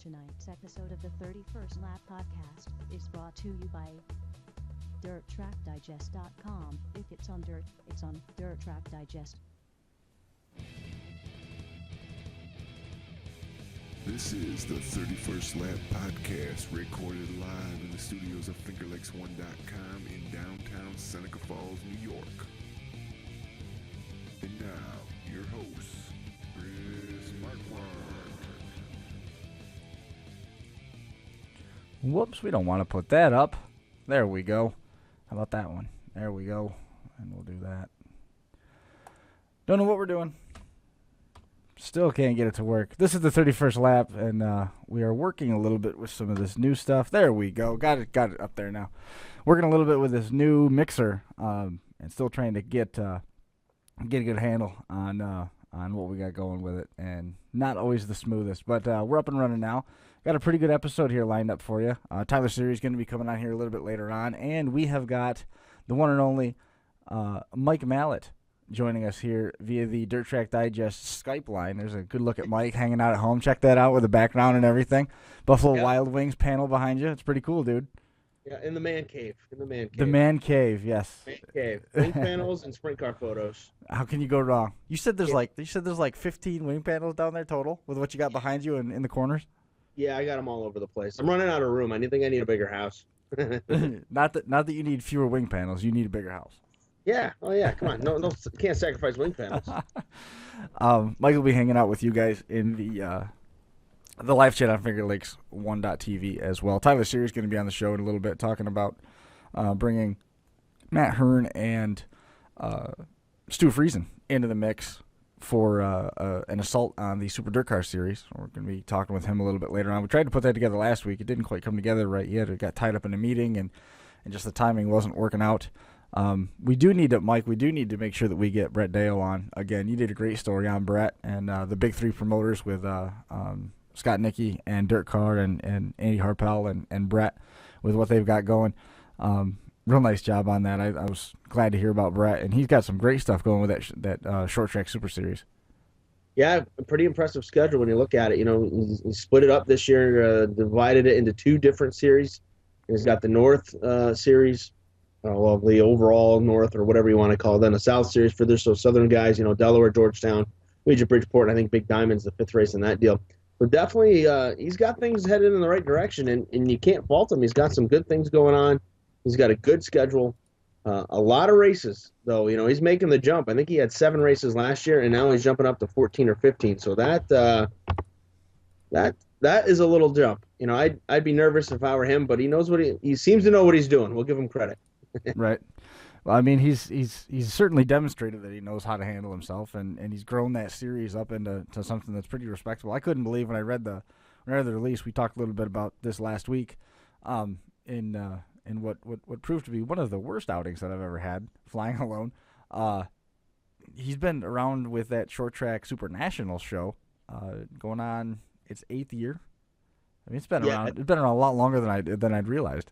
Tonight's episode of the 31st Lap Podcast is brought to you by DIRTtrackdigest.com. If it's on dirt, it's on Dirt Track Digest. This is the 31st Lap Podcast, recorded live in the studios of FingerLakes1.com in downtown Seneca Falls, New York. And now, your host, Chris Marquardt. Whoops, we don't want to put that up. There we go. How about that one? There we go. And we'll do that. Don't know what we're doing. Still can't get it to work. This is the 31st lap, and we are working a little bit with some of this new stuff. There we go. Got it up there now. Working a little bit with this new mixer, and still trying to get a good handle on what we got going with it, and not always the smoothest. But we're up and running now. Got a pretty good episode here lined up for you. Tyler Siri is going to be coming on here a little bit later on, and we have got the one and only Mike Mallett joining us here via the Dirt Track Digest Skype line. There's a good look at Mike hanging out at home. Check that out with the background and everything. Buffalo Wild Wings panel behind you. It's pretty cool, dude. Yeah, in the man cave. The man cave, yes. Man cave. Wing panels and sprint car photos. How can you go wrong? You said there's like 15 wing panels down there total with what you got behind you and in the corners. Yeah, I got them all over the place. I'm running out of room. I think I need a bigger house. Not that you need fewer wing panels. You need a bigger house. Yeah. Oh yeah. Come on. No, can't sacrifice wing panels. Mike will be hanging out with you guys in the live chat on FingerLakes1.tv as well. Tyler Siri is going to be on the show in a little bit, talking about bringing Matt Hearn and Stewart Friesen into the mix for an assault on the Super DIRTcar series. We're going to be talking with him a little bit later on. We tried to put that together last week. It didn't quite come together right yet. It got tied up in a meeting, and just the timing wasn't working out. We do need to make sure that we get Brett Dale on again. You did a great story on Brett and the big three promoters with Scott Nicky and DIRTcar and Andy Harpel and Brett with what they've got going. Real nice job on that. I was glad to hear about Brett, and he's got some great stuff going with that short track super series. Yeah, a pretty impressive schedule when you look at it. You know, he split it up this year, divided it into two different series. He's got the North series, well, the overall North or whatever you want to call it, then the South series for their Southern guys, you know, Delaware, Georgetown, Regent Bridgeport, and I think Big Diamond's the fifth race in that deal. So definitely he's got things headed in the right direction, and you can't fault him. He's got some good things going on. He's got a good schedule, a lot of races, though. You know, he's making the jump. I think he had 7 races last year, and now he's jumping up to 14 or 15. So that is a little jump. You know, I'd be nervous if I were him, but he knows he seems to know what he's doing. We'll give him credit. Right. Well, I mean, he's certainly demonstrated that he knows how to handle himself, and he's grown that series up into something that's pretty respectable. I couldn't believe when I read the release. We talked a little bit about this last week, in what proved to be one of the worst outings that I've ever had, flying alone. He's been around with that short track Super National show, going on its 8th year. I mean, it's been around. It's been around a lot longer than I'd realized.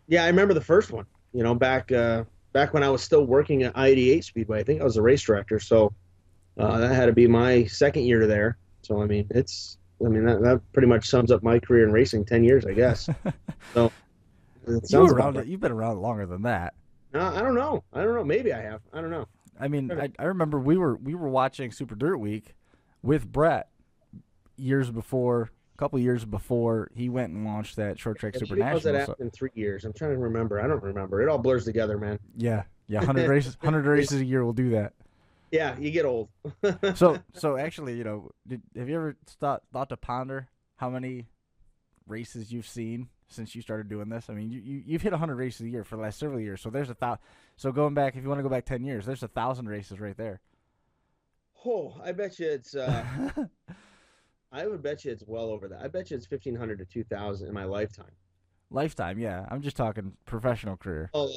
Yeah, I remember the first one. You know, back when I was still working at I-88 Speedway. I think I was a race director, so that had to be my second year there. So I mean, that pretty much sums up my career in racing, 10 years, I guess. So. You've been around longer than that. I don't know. Maybe I have. I don't know. I mean, I remember we were watching Super Dirt Week with Brett a couple years before he went and launched that short track Super National. Was that in 3 years? I'm trying to remember. I don't remember. It all blurs together, man. Yeah. 100 races a year will do that. Yeah, you get old. So actually, you know, have you ever thought to ponder how many races you've seen since you started doing this? I mean, you've hit 100 races a year for the last several years. So there's 1,000. So going back, if you want to go back 10 years, there's 1,000 races right there. Oh, I bet you it's. I would bet you it's well over that. I bet you it's 1,500 to 2,000 in my lifetime. Lifetime, yeah. I'm just talking professional career. Oh,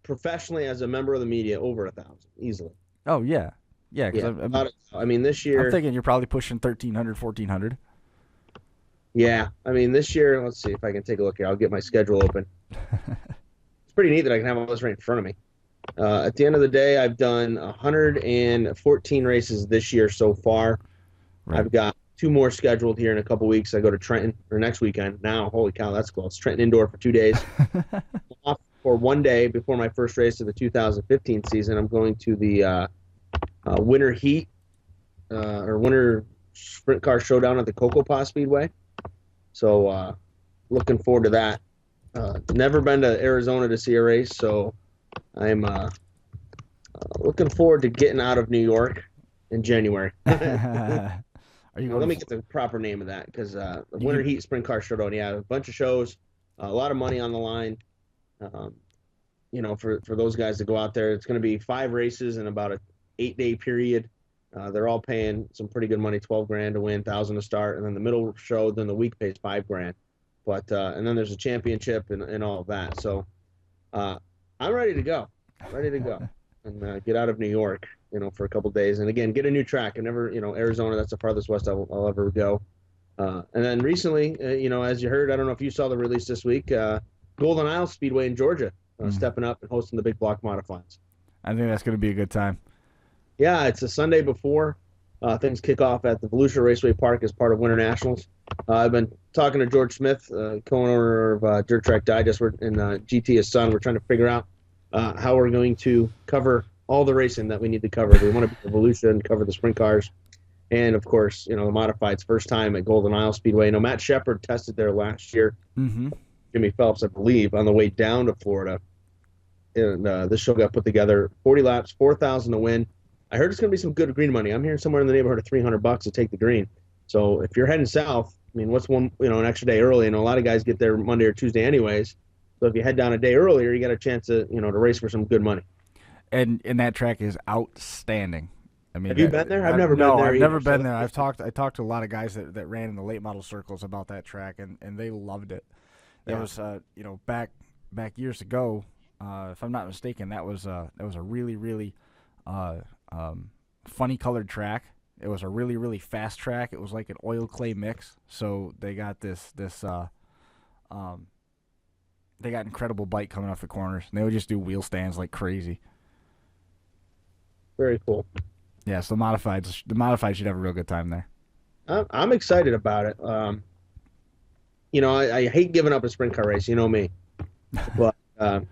professionally as a member of the media, over 1,000 easily. Oh yeah. I mean, this year. I'm thinking you're probably pushing 1,300, 1,400. Yeah, I mean, this year, let's see if I can take a look here. I'll get my schedule open. It's pretty neat that I can have all this right in front of me. At the end of the day, I've done 114 races this year so far. Right. I've got 2 more scheduled here in a couple weeks. I go to Trenton or next weekend. Now, holy cow, that's close. Trenton Indoor for 2 days. Off for 1 day before my first race of the 2015 season. I'm going to the Winter Heat or Winter Sprint Car Showdown at the Cocoa Paw Speedway. So looking forward to that. Never been to Arizona to see a race, so I'm looking forward to getting out of New York in January. Let me get the proper name of that, because the Winter Heat Sprint Car Showdown, a bunch of shows, a lot of money on the line. For those guys to go out there, it's going to be 5 races in about an 8-day period. They're all paying some pretty good money, $12,000 to win, $1,000 to start, and then the middle show, then the week pays $5,000. But and then there's a championship and all of that. So I'm ready to go, and get out of New York, for a couple of days, and again get a new track. I never, Arizona, that's the farthest west I'll ever go. And then recently, as you heard, I don't know if you saw the release this week, Golden Isle Speedway in Georgia stepping up and hosting the big block modifieds. I think that's going to be a good time. Yeah, it's a Sunday before things kick off at the Volusia Raceway Park as part of Winter Nationals. I've been talking to George Smith, co-owner of Dirt Track Digest, and GT, his son. We're trying to figure out how we're going to cover all the racing that we need to cover. We want to be the Volusia and cover the sprint cars. And, of course, the modifieds, first time at Golden Isle Speedway. Matt Shepard tested there last year. Mm-hmm. Jimmy Phelps, I believe, on the way down to Florida. And this show got put together. 40 laps, $4,000 to win. I heard it's going to be some good green money. I'm hearing somewhere in the neighborhood of $300 to take the green. So if you're heading south, what's an extra day early? And a lot of guys get there Monday or Tuesday anyways. So if you head down a day earlier, you got a chance to, to race for some good money. And that track is outstanding. Have you been there? I've never been there. No, I've either, never been there. I talked to a lot of guys that ran in the late model circles about that track, and they loved it. That was back years ago. If I'm not mistaken, that was a really, really funny colored track. It was a really, really fast track. It was like an oil clay mix. So they got they got incredible bite coming off the corners, and they would just do wheel stands like crazy. Very cool. Yeah, so the modifieds should have a real good time there. I'm excited about it. I hate giving up a sprint car race. You know me. But to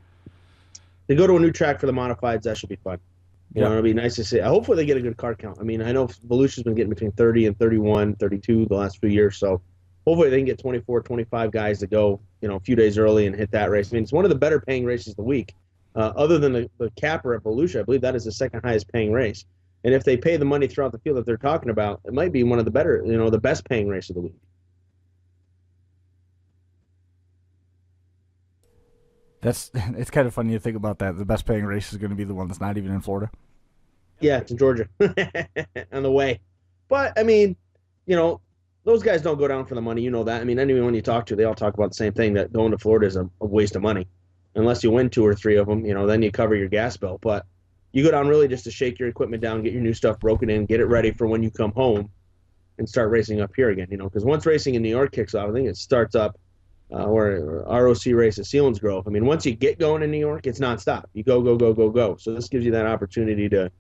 go to a new track for the modifieds, that should be fun. It'll be nice to see. Hopefully they get a good car count. I know Volusia's been getting between 30 and 31, 32 the last few years. So hopefully they can get 24, 25 guys to go, a few days early and hit that race. It's one of the better paying races of the week. Other than the capper at Volusia, I believe that is the second highest paying race. And if they pay the money throughout the field that they're talking about, it might be one of the better, the best paying race of the week. It's kind of funny to think about that. The best paying race is going to be the one that's not even in Florida. Yeah, it's in Georgia on the way. But, those guys don't go down for the money. You know that. Anyone you talk to, they all talk about the same thing, that going to Florida is a waste of money. Unless you win 2 or 3 of them, then you cover your gas bill. But you go down really just to shake your equipment down, get your new stuff broken in, get it ready for when you come home and start racing up here again. Because once racing in New York kicks off, I think it starts up or ROC race at Sealands Grove. Once you get going in New York, it's nonstop. You go. So this gives you that opportunity to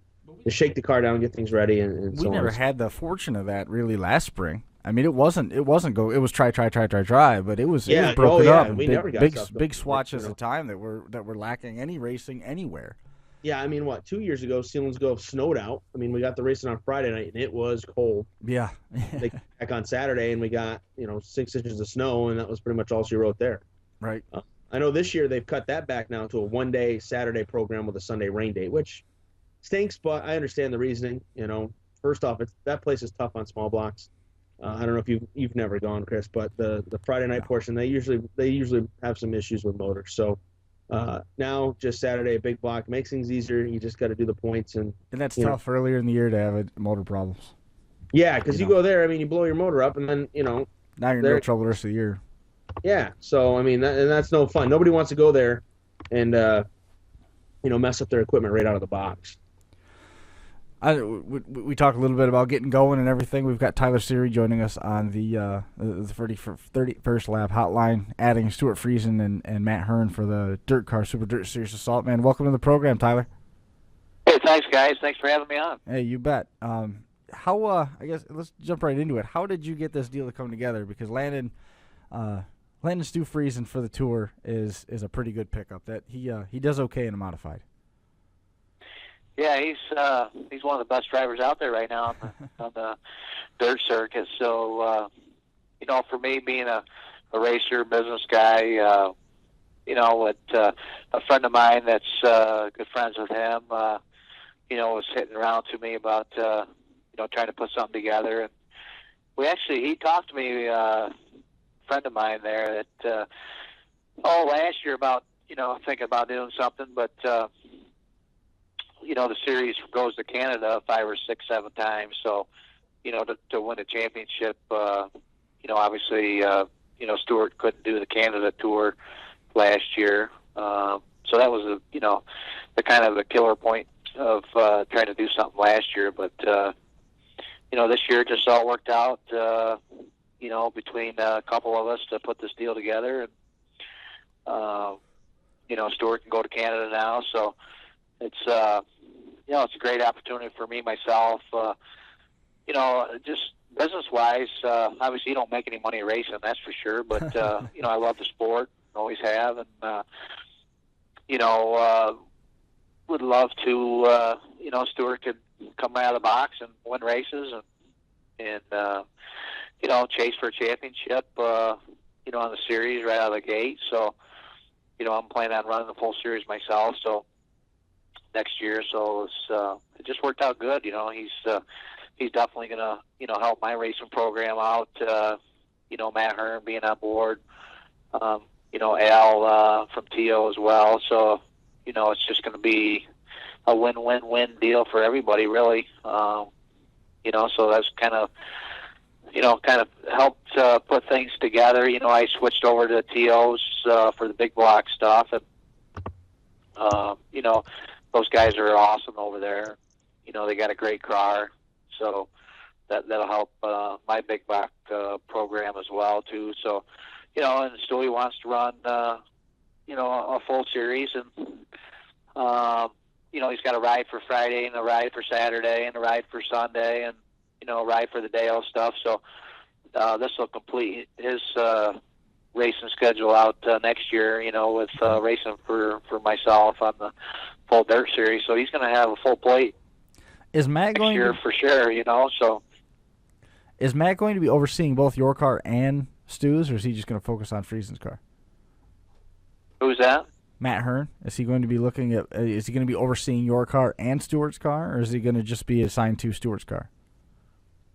shake the car down, get things ready, and so on. We never had the fortune of that really last spring. It wasn't go. It was try, but it was broken up. We never got big swatches of time that were lacking any racing anywhere. Yeah, 2 years ago, Sealands Grove snowed out. We got the racing on Friday night, and it was cold. Yeah. They came back on Saturday, and we got 6 inches of snow, and that was pretty much all she wrote there. Right. I know this year they've cut that back now to a 1-day Saturday program with a Sunday rain date, which stinks, but I understand the reasoning. First off, that place is tough on small blocks. I don't know if you've never gone, Chris, but the Friday night portion, they usually have some issues with motors. So now just Saturday, a big block makes things easier. You just got to do the points, and that's tough earlier in the year to have motor problems. Yeah, because you go there, you blow your motor up, and then now you're in real trouble the rest of the year. Yeah, so and that's no fun. Nobody wants to go there and mess up their equipment right out of the box. We talked a little bit about getting going and everything. We've got Tyler Siri joining us on the 31st lap hotline, adding Stewart Friesen and Matt Hearn for the DIRTcar Super Dirt Series Assault. Man, welcome to the program, Tyler. Hey, thanks, guys. Thanks for having me on. Hey, you bet. how I guess let's jump right into it. How did you get this deal to come together? Because Landon Stu Friesen for the tour is a pretty good pickup. That he does okay in a modified. Yeah, he's one of the best drivers out there right now on the dirt circuit. So for me, being a racer, business guy, with a friend of mine that's good friends with him, was hitting around to me about trying to put something together. And he talked to me, a friend of mine there that last year about thinking about doing something, but the series goes to Canada 5 or 6, 7 times. So, to win a championship, obviously, Stewart couldn't do the Canada tour last year. So that was the kind of the killer point of trying to do something last year. But, this year just all worked out, between a couple of us to put this deal together. And, Stewart can go to Canada now. So it's, it's a great opportunity for me, myself, just business-wise. Obviously, you don't make any money racing, that's for sure. But, I love the sport, always have. And, would love to, Stewart could come out of the box and win races and chase for a championship, on the series right out of the gate. So, I'm planning on running the full series myself. So next year, so it just worked out good. He's definitely gonna help my racing program out. Matt Hearn being on board. Al from TO as well. So it's just going to be a win-win-win deal for everybody, really. So that's kind of helped put things together. I switched over to TOs for the big block stuff, and those guys are awesome over there. They got a great car, so that'll help my big block program as well too. So, and Stewie wants to run a full series, and he's got a ride for Friday and a ride for Saturday and a ride for Sunday, and a ride for the Dale stuff. So this will complete his racing schedule out next year, with racing for myself on the full dirt series. So he's going to have a full plate. Is Matt next year for sure? So is Matt going to be overseeing both your car and Stu's, or is he just going to focus on Friesen's car? Who's that? Matt Hearn. Is he going to be looking at? Is he going to be overseeing your car and Stewart's car, or is he going to just be assigned to Stewart's car?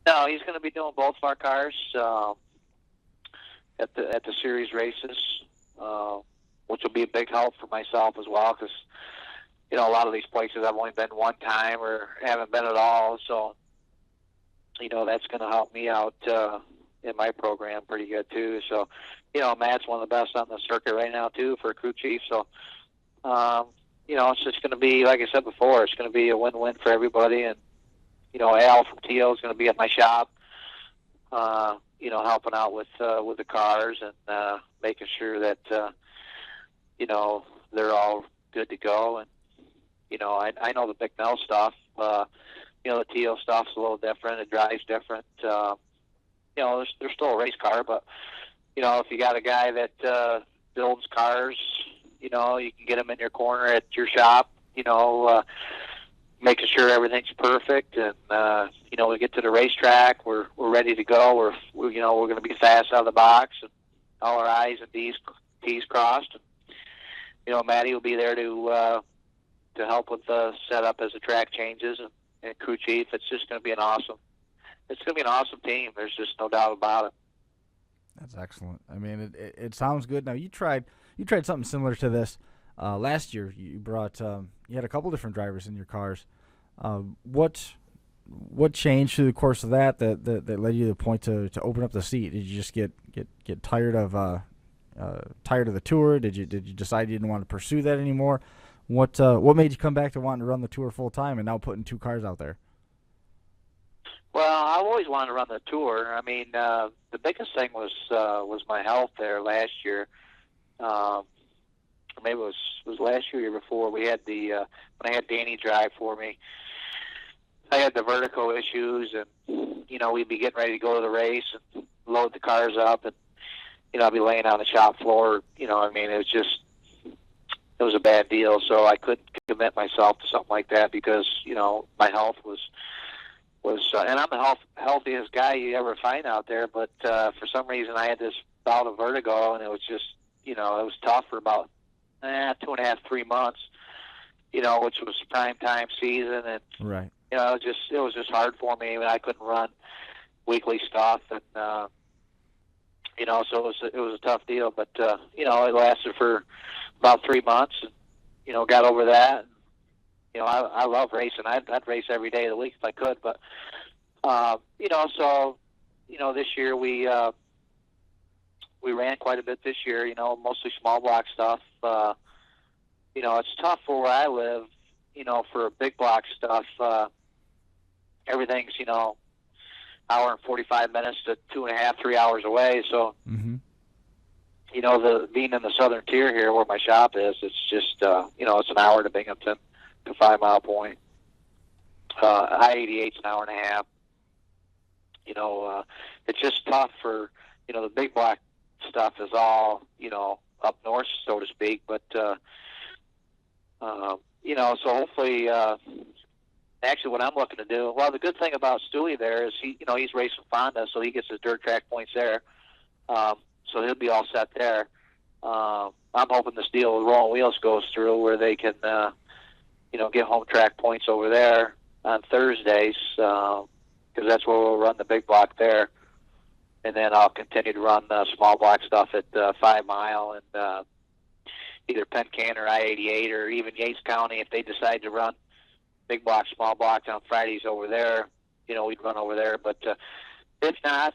No, he's going to be doing both of our cars at the series races, which will be a big help for myself as well, because a lot of these places I've only been one time or haven't been at all. So that's going to help me out in my program pretty good too. So Matt's one of the best on the circuit right now too for a crew chief. So it's just going to be, like I said before, it's going to be a win-win for everybody. And Al from TO is going to be at my shop, helping out with the cars and making sure that they're all good to go. And I know the Big Mel stuff. The TO stuff's a little different. It drives different. There's still a race car, but if you got a guy that builds cars, you can get him in your corner at your shop. Making sure everything's perfect, and we get to the racetrack, we're ready to go. We're going to be fast out of the box, and all our I's and T's crossed. And, Matty will be there to help with the setup as the track changes, and crew chief. It's just going to be an awesome team. There's just no doubt about it. That's excellent. I mean, it sounds good. Now you tried something similar to this last year. You brought you had a couple different drivers in your cars. What changed through the course of that led you to the point to open up the seat? Did you just get tired of the tour? Did you decide you didn't want to pursue that anymore? What made you come back to wanting to run the tour full time and now putting 2 cars out there? Well, I've always wanted to run the tour. I mean, the biggest thing was my health there last year. Or maybe it was last year or year before. We had when I had Danny drive for me. I had the vertigo issues, and we'd be getting ready to go to the race and load the cars up, and I'd be laying on the shop floor. It was a bad deal. So I couldn't commit myself to something like that because my health was and I'm the healthiest guy you ever find out there, but for some reason I had this bout of vertigo, and it was just it was tough for about 2.5, 3 months. Which was prime time season, and Right. it was just hard for me. I mean, I couldn't run weekly stuff, and so it was a tough deal. But it lasted for about 3 months, and got over that. And, I love racing. I'd race every day of the week if I could. But this year we ran quite a bit this year. Mostly small block stuff. It's tough for where I live. For big block stuff, everything's hour and 45 minutes to 2.5, 3 hours away. So, Mm-hmm. Being in the southern tier here where my shop is, it's just it's an hour to Binghamton to 5 Mile Point. I-88's an hour and a half. It's just tough for the big block stuff is all up north, so to speak. But so hopefully, actually what I'm looking to do, well, the good thing about Stewie there is he's racing Fonda, so he gets his dirt track points there. So he'll be all set there. I'm hoping this deal with Rolling Wheels goes through where they can, get home track points over there on Thursdays, because that's where we'll run the big block there. And then I'll continue to run small block stuff at 5 Mile and either Penn-Can or I-88 or even Yates County if they decide to run big block, small blocks on Fridays over there. We'd run over there. But if not,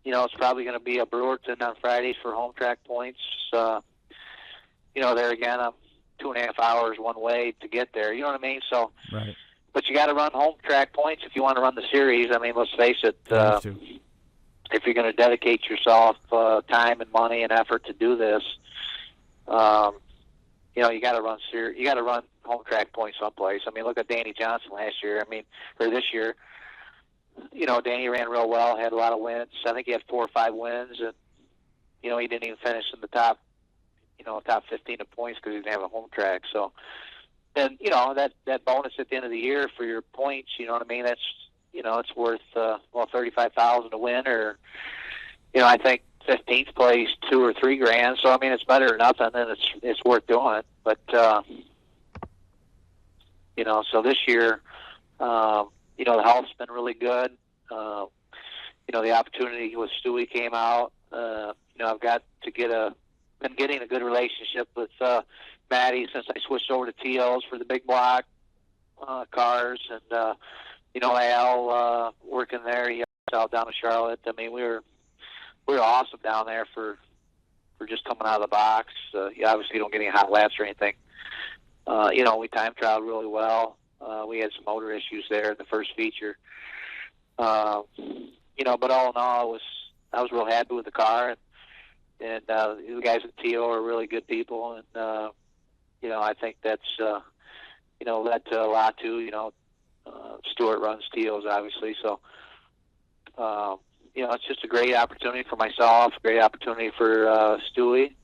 it's probably going to be a Brewerton on Fridays for home track points. There again, I'm 2.5 hours one way to get there. You know what I mean? So, Right. But you got to run home track points if you want to run the series. I mean, let's face it. If you're going to dedicate yourself time and money and effort to do this, you got to run you got to run home track points someplace. I mean, look at Danny Johnson last year. Or this year. Danny ran real well, had a lot of wins. I think he had 4 or 5 wins, and he didn't even finish in the top 15 of points because he didn't have a home track. So, then that bonus at the end of the year for your points, you know what I mean? That's it's worth $35,000 to win, or I think 15th place $2 or $3 grand. So I mean, it's better than nothing, and it's worth doing it. But so this year, the health's been really good. The opportunity with Stewie came out. I've got to been getting a good relationship with Maddie since I switched over to TOs for the big block cars, and Al working there. He out down in Charlotte. I mean, we were awesome down there for just coming out of the box. You obviously don't get any hot laps or anything. We time trialed really well. We had some motor issues there in the first feature. But all in all, I was real happy with the car, and the guys at TO are really good people, and I think that's led to a lot too. Stewart runs TOs obviously, so it's just a great opportunity for myself, great opportunity for Stewie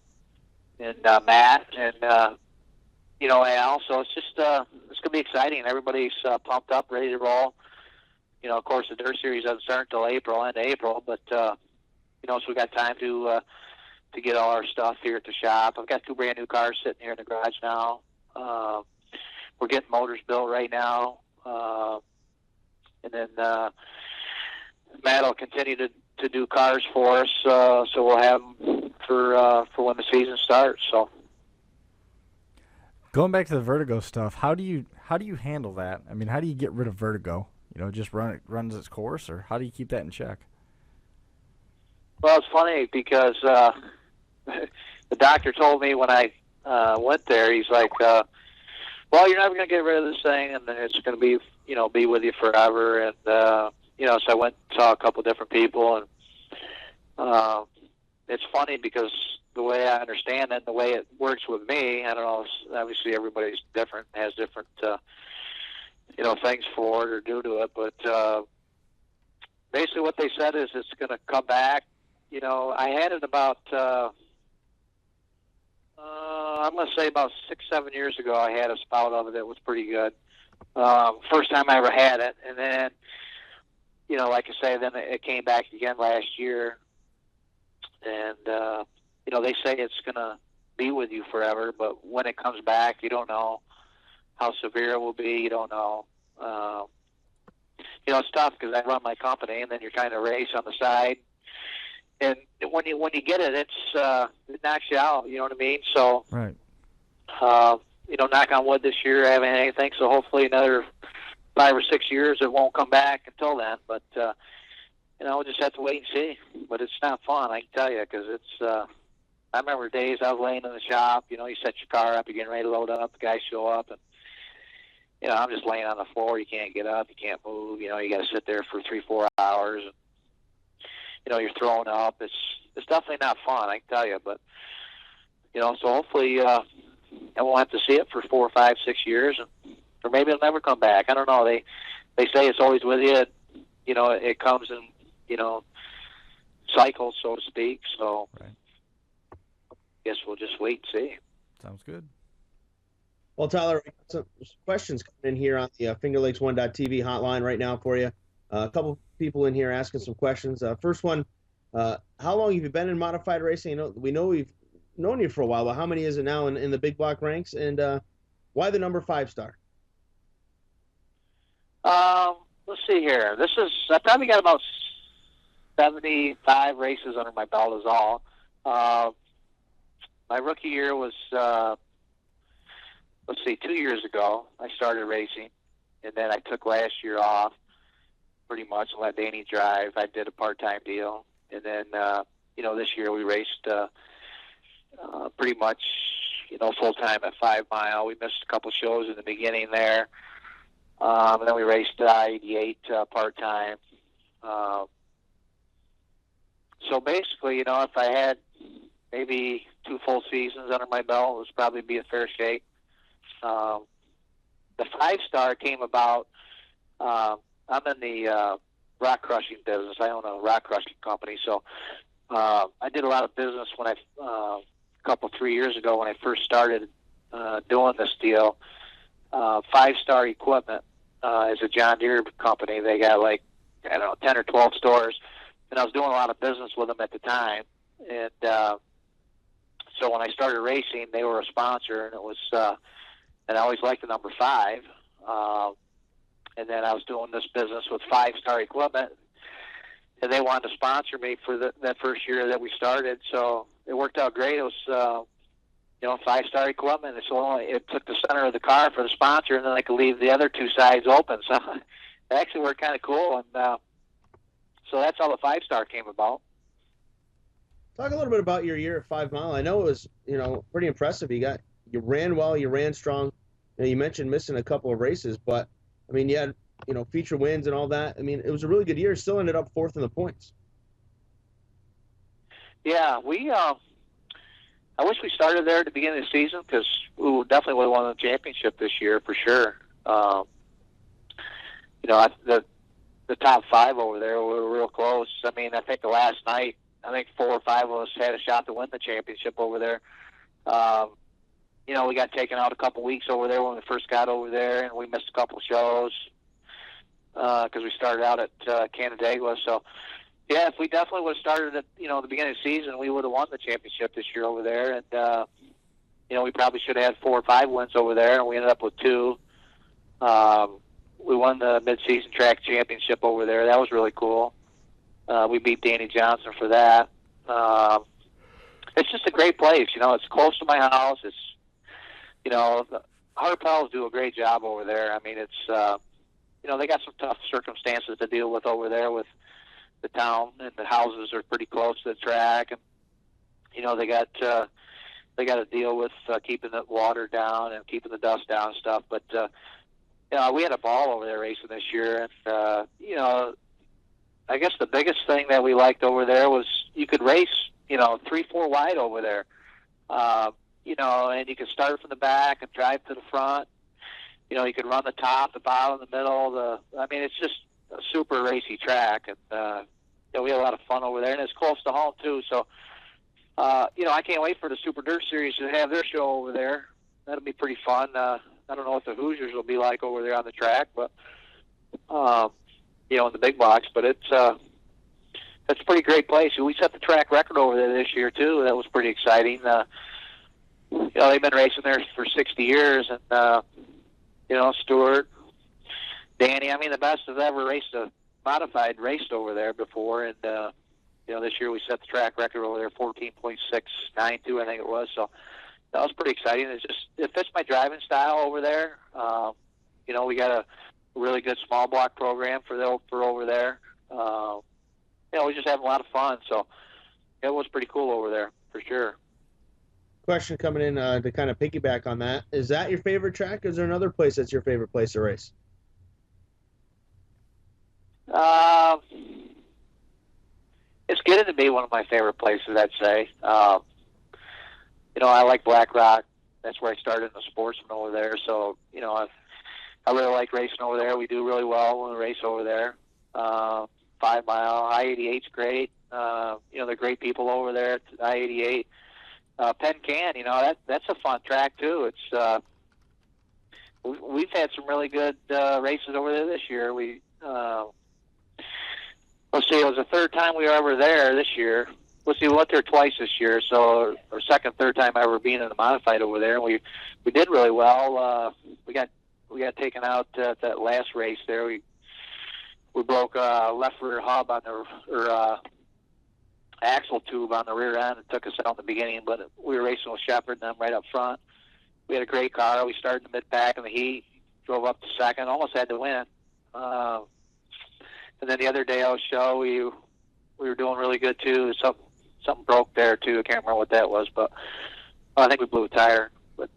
and Matt and Al. So it's just it's gonna be exciting. Everybody's pumped up, ready to roll. Of course, the Dirt Series doesn't start until end of April, but so we got time to get all our stuff here at the shop. I've got 2 brand new cars sitting here in the garage now. We're getting motors built right now, and then Matt will continue to do cars for us, so we'll have them for when the season starts. So. Going back to the vertigo stuff, how do you handle that? I mean, how do you get rid of vertigo? Just runs its course, or how do you keep that in check? Well, it's funny because the doctor told me when I went there, he's like, well, you're never going to get rid of this thing, and it's going to be, be with you forever. And, so I went and saw a couple different people, and it's funny because the way I understand it, the way it works with me, I don't know, obviously everybody's different, has different things for it or due to it. But basically what they said is it's going to come back. I had it about, I'm going to say about 6-7 years ago, I had a spout of it that was pretty good. First time I ever had it. And then, like I say, then it came back again last year. And, they say it's going to be with you forever, but when it comes back, you don't know how severe it will be. You don't know. It's tough because I run my company, and then you're trying to race on the side. And when you get it, it knocks you out. You know what I mean? So, right. Knock on wood this year, I haven't had anything. So hopefully another 5 or 6 years, it won't come back until then. But we'll just have to wait and see. But it's not fun, I can tell you, because it's. I remember days I was laying in the shop. You set your car up, you're getting ready to load up. The guys show up, and I'm just laying on the floor. You can't get up, you can't move. You got to sit there for 3-4 hours. And, you're throwing up. It's definitely not fun, I can tell you. But so hopefully I won't have to see it for 4, 5, 6 years, or maybe it'll never come back. I don't know. They say it's always with you. It comes in cycles, so to speak. So. Right. Guess we'll just wait and see. Sounds good. Well, Tyler, we got some questions coming in here on the FingerLakes1.tv hotline right now for you. A couple people in here asking some questions. First one, how long have you been in modified racing? We know we've known you for a while, but how many is it now in the big block ranks? And why the number 5-star? Let's see here. I probably got about 75 races under my belt is all. My rookie year was, 2 years ago. I started racing, and then I took last year off pretty much and let Danny drive. I did a part-time deal. And then, this year we raced pretty much, full-time at 5 Mile. We missed a couple shows in the beginning there. And then we raced I-88 part-time. So basically, if I had maybe 2 full seasons under my belt, it would probably be a fair shake. The 5-star came about, I'm in the rock crushing business. I own a rock crushing company, so I did a lot of business when a couple, 3 years ago when I first started doing this deal. 5-star equipment is a John Deere company. They got 10 or 12 stores, and I was doing a lot of business with them at the time. And so when I started racing, they were a sponsor, and it was, and I always liked the number 5. And then I was doing this business with 5-star equipment, and they wanted to sponsor me for that first year that we started. So it worked out great. It was, 5-star equipment. It took the center of the car for the sponsor, and then I could leave the other 2 sides open. So it actually worked kind of cool. And so that's how the 5-star came about. Talk a little bit about your year at 5 Mile. I know it was, pretty impressive. You ran well, you ran strong. You mentioned missing a couple of races, but I mean, you had, feature wins and all that. I mean, it was a really good year. Still ended up 4th in the points. Yeah, I wish we started there at the beginning of the season because we definitely would have won the championship this year for sure. The top 5 over there were real close. I mean, I think the last night, 4 or 5 of us had a shot to win the championship over there. We got taken out a couple weeks over there when we first got over there, and we missed a couple shows because we started out at Canandaigua. So, yeah, if we definitely would have started at, the beginning of the season, we would have won the championship this year over there. And, we probably should have had 4 or 5 wins over there, and we ended up with 2. We won the mid-season track championship over there. That was really cool. We beat Danny Johnson for that. It's just a great place. It's close to my house. It's, the Harpels do a great job over there. I mean, it's, they got some tough circumstances to deal with over there with the town, and the houses are pretty close to the track. And, they got to deal with keeping the water down and keeping the dust down and stuff. But, we had a ball over there racing this year. And, I guess the biggest thing that we liked over there was you could race, 3-4 wide over there. And you could start from the back and drive to the front. You could run the top, the bottom, the middle. It's just a super racy track, and we had a lot of fun over there, and it's close to home too. So, I can't wait for the Super Dirt Series to have their show over there. That'll be pretty fun. I don't know what the Hoosiers will be like over there on the track, but in the big box. But it's a pretty great place. We set the track record over there this year too. That was pretty exciting. They've been racing there for 60 years, and Stewart, Danny. The best have ever raced a modified raced over there before, and this year we set the track record over there, 14.692, I think it was. So that was pretty exciting. It fits my driving style over there. We got a really good small block program for over there. We just having a lot of fun. So it was pretty cool over there for sure. Question coming in to kind of piggyback on that. Is that your favorite track? Or is there another place that's your favorite place to race? It's getting to be one of my favorite places, I'd say. I like Black Rock. That's where I started in the sportsman over there. So, I really like racing over there. We do really well when we race over there. 5 Mile, I-88's great. They're great people over there at I-88. Penn Can, that's a fun track too. It's we've had some really good races over there this year. Let's see, it was the third time we were ever there this year. Let's see, we went there twice this year, so our third time ever being in the modified over there. We did really well. We got taken out at that last race there. We broke left rear hub on the axle tube on the rear end. It took us out in the beginning, but we were racing with Shepard and them right up front. We had a great car. We started in the mid-pack in the heat, drove up to second, almost had to win. And then the other day I was show, we were doing really good too. Something broke there too. I can't remember what that was, but I think we blew a tire. But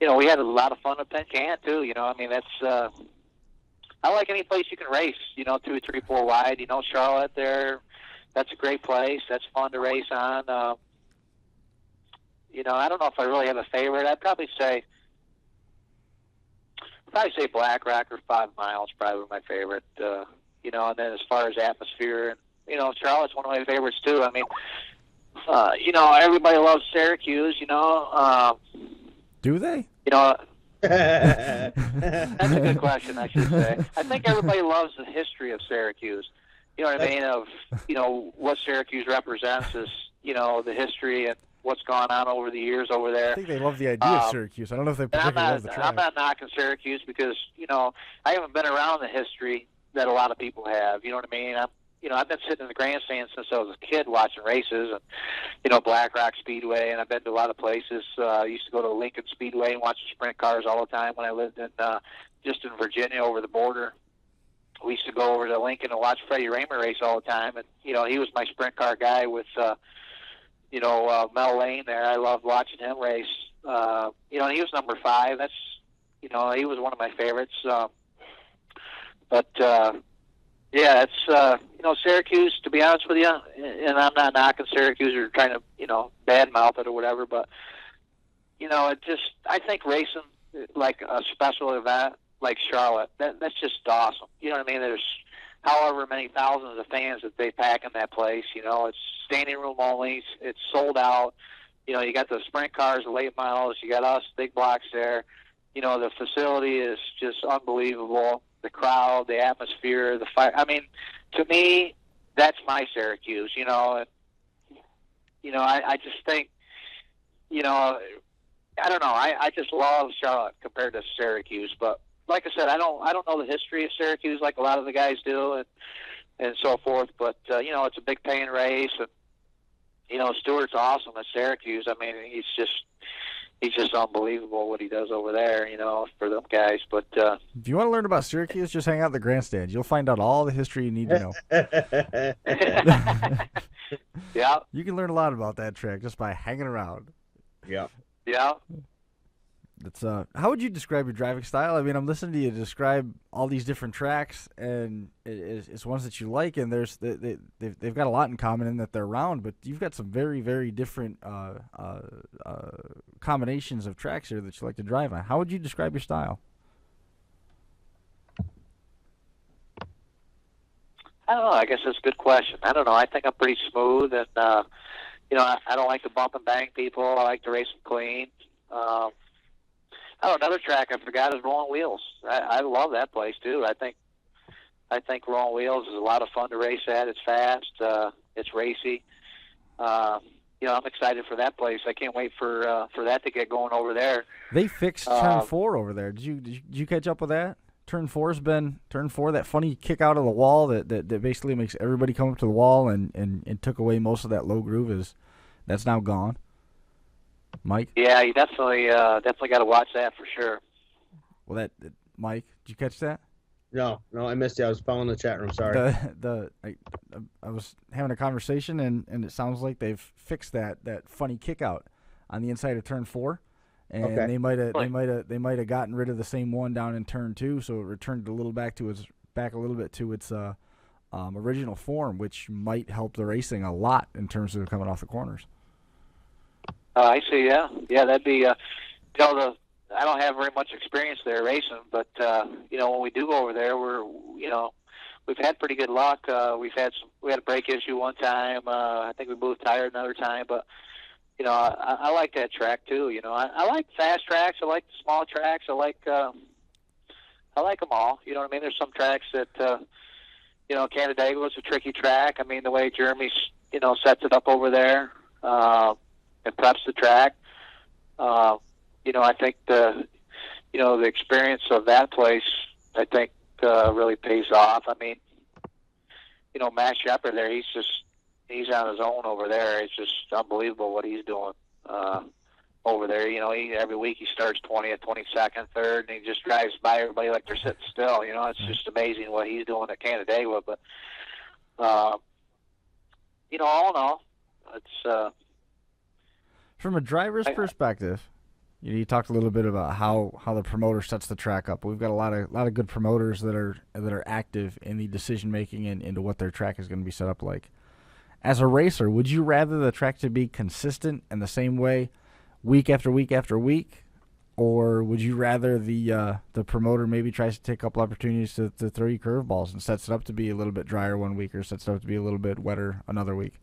we had a lot of fun at Penn Can too. That's I like any place you can race. 2, 3, 4 wide. Charlotte there. That's a great place. That's fun to race on. I don't know if I really have a favorite. I'd probably say Black Rock or 5 Miles probably my favorite. And then as far as atmosphere, Charlotte's one of my favorites too. Everybody loves Syracuse. Do they? That's a good question, I should say. I think everybody loves the history of Syracuse. You know what I mean? Of, what Syracuse represents is, the history and what's gone on over the years over there. I think they love the idea of Syracuse. I don't know if they particularly love the track. I'm not knocking Syracuse because, I haven't been around the history that a lot of people have. You know what I mean? I've been sitting in the grandstand since I was a kid watching races, and Black Rock Speedway, and I've been to a lot of places. I used to go to Lincoln Speedway and watch the sprint cars all the time when I lived in just in Virginia over the border. We used to go over to Lincoln and watch Freddie Raymer race all the time, and he was my sprint car guy with Mel Lane there. I loved watching him race. And he was number 5. That's he was one of my favorites. Yeah, it's Syracuse, to be honest with you, and I'm not knocking Syracuse or trying to, badmouth it or whatever, but, I think racing like a special event like Charlotte, that's just awesome. You know what I mean? There's however many thousands of fans that they pack in that place. It's standing room only. It's sold out. You got the sprint cars, the late miles. You got us, big blocks there. The facility is just unbelievable. The crowd, the atmosphere, the fire. To me, that's my Syracuse. I just think, I don't know. I just love Charlotte compared to Syracuse. But like I said, I don't know the history of Syracuse like a lot of the guys do, and so forth. But it's a big paying race, and Stewart's awesome at Syracuse. He's just unbelievable what he does over there, for them guys. But if you want to learn about Syracuse, just hang out in the grandstand. You'll find out all the history you need to know. Yeah. You can learn a lot about that track just by hanging around. Yeah. Yeah. It's how would you describe your driving style? I'm listening to you describe all these different tracks, and it's ones that you like, and they've got a lot in common in that they're round, but you've got some very, very different combinations of tracks here that you like to drive on. How would you describe your style? I don't know. I guess that's a good question. I don't know. I think I'm pretty smooth, and I don't like to bump and bang people. I like to race them clean. Another track I forgot is Rolling Wheels. I love that place too. I think Rolling Wheels is a lot of fun to race at. It's fast. It's racy. I'm excited for that place. I can't wait for that to get going over there. They fixed turn 4 over there. Did you catch up with that? Turn 4's been turn 4. That funny kick out of the wall that basically makes everybody come up to the wall and took away most of that low groove that's now gone. Mike? Yeah, you definitely got to watch that for sure. Well, Mike, did you catch that? No, I missed it. I was following the chat room. Sorry. I was having a conversation and it sounds like they've fixed that funny kick out on the inside of turn 4, and okay. they might have gotten rid of the same one down in turn 2, so it returned a little back a little bit to its original form, which might help the racing a lot in terms of coming off the corners. I see. Yeah, that'd be. I don't have very much experience there racing, but when we do go over there, we've had pretty good luck. We had a brake issue one time. I think we moved tires another time, but I like that track too. I like fast tracks. I like the small tracks. I like them all. You know what I mean? There's some tracks that Canandaigua is a tricky track. I mean, the way Jeremy sets it up over there and preps the track. I think the experience of that place, I think, really pays off. I mean, Matt Shepard there, he's on his own over there. It's just unbelievable what he's doing over there. Every week he starts 20th, 22nd, 3rd, and he just drives by everybody like they're sitting still. It's just amazing what he's doing at Canandaigua. But, all in all, it's... From a driver's perspective, you talked a little bit about how the promoter sets the track up. We've got a lot of good promoters that are active in the decision making and into what their track is going to be set up like. As a racer, would you rather the track to be consistent in the same way week after week after week, or would you rather the promoter maybe tries to take a couple opportunities to throw you curveballs and sets it up to be a little bit drier one week or sets it up to be a little bit wetter another week?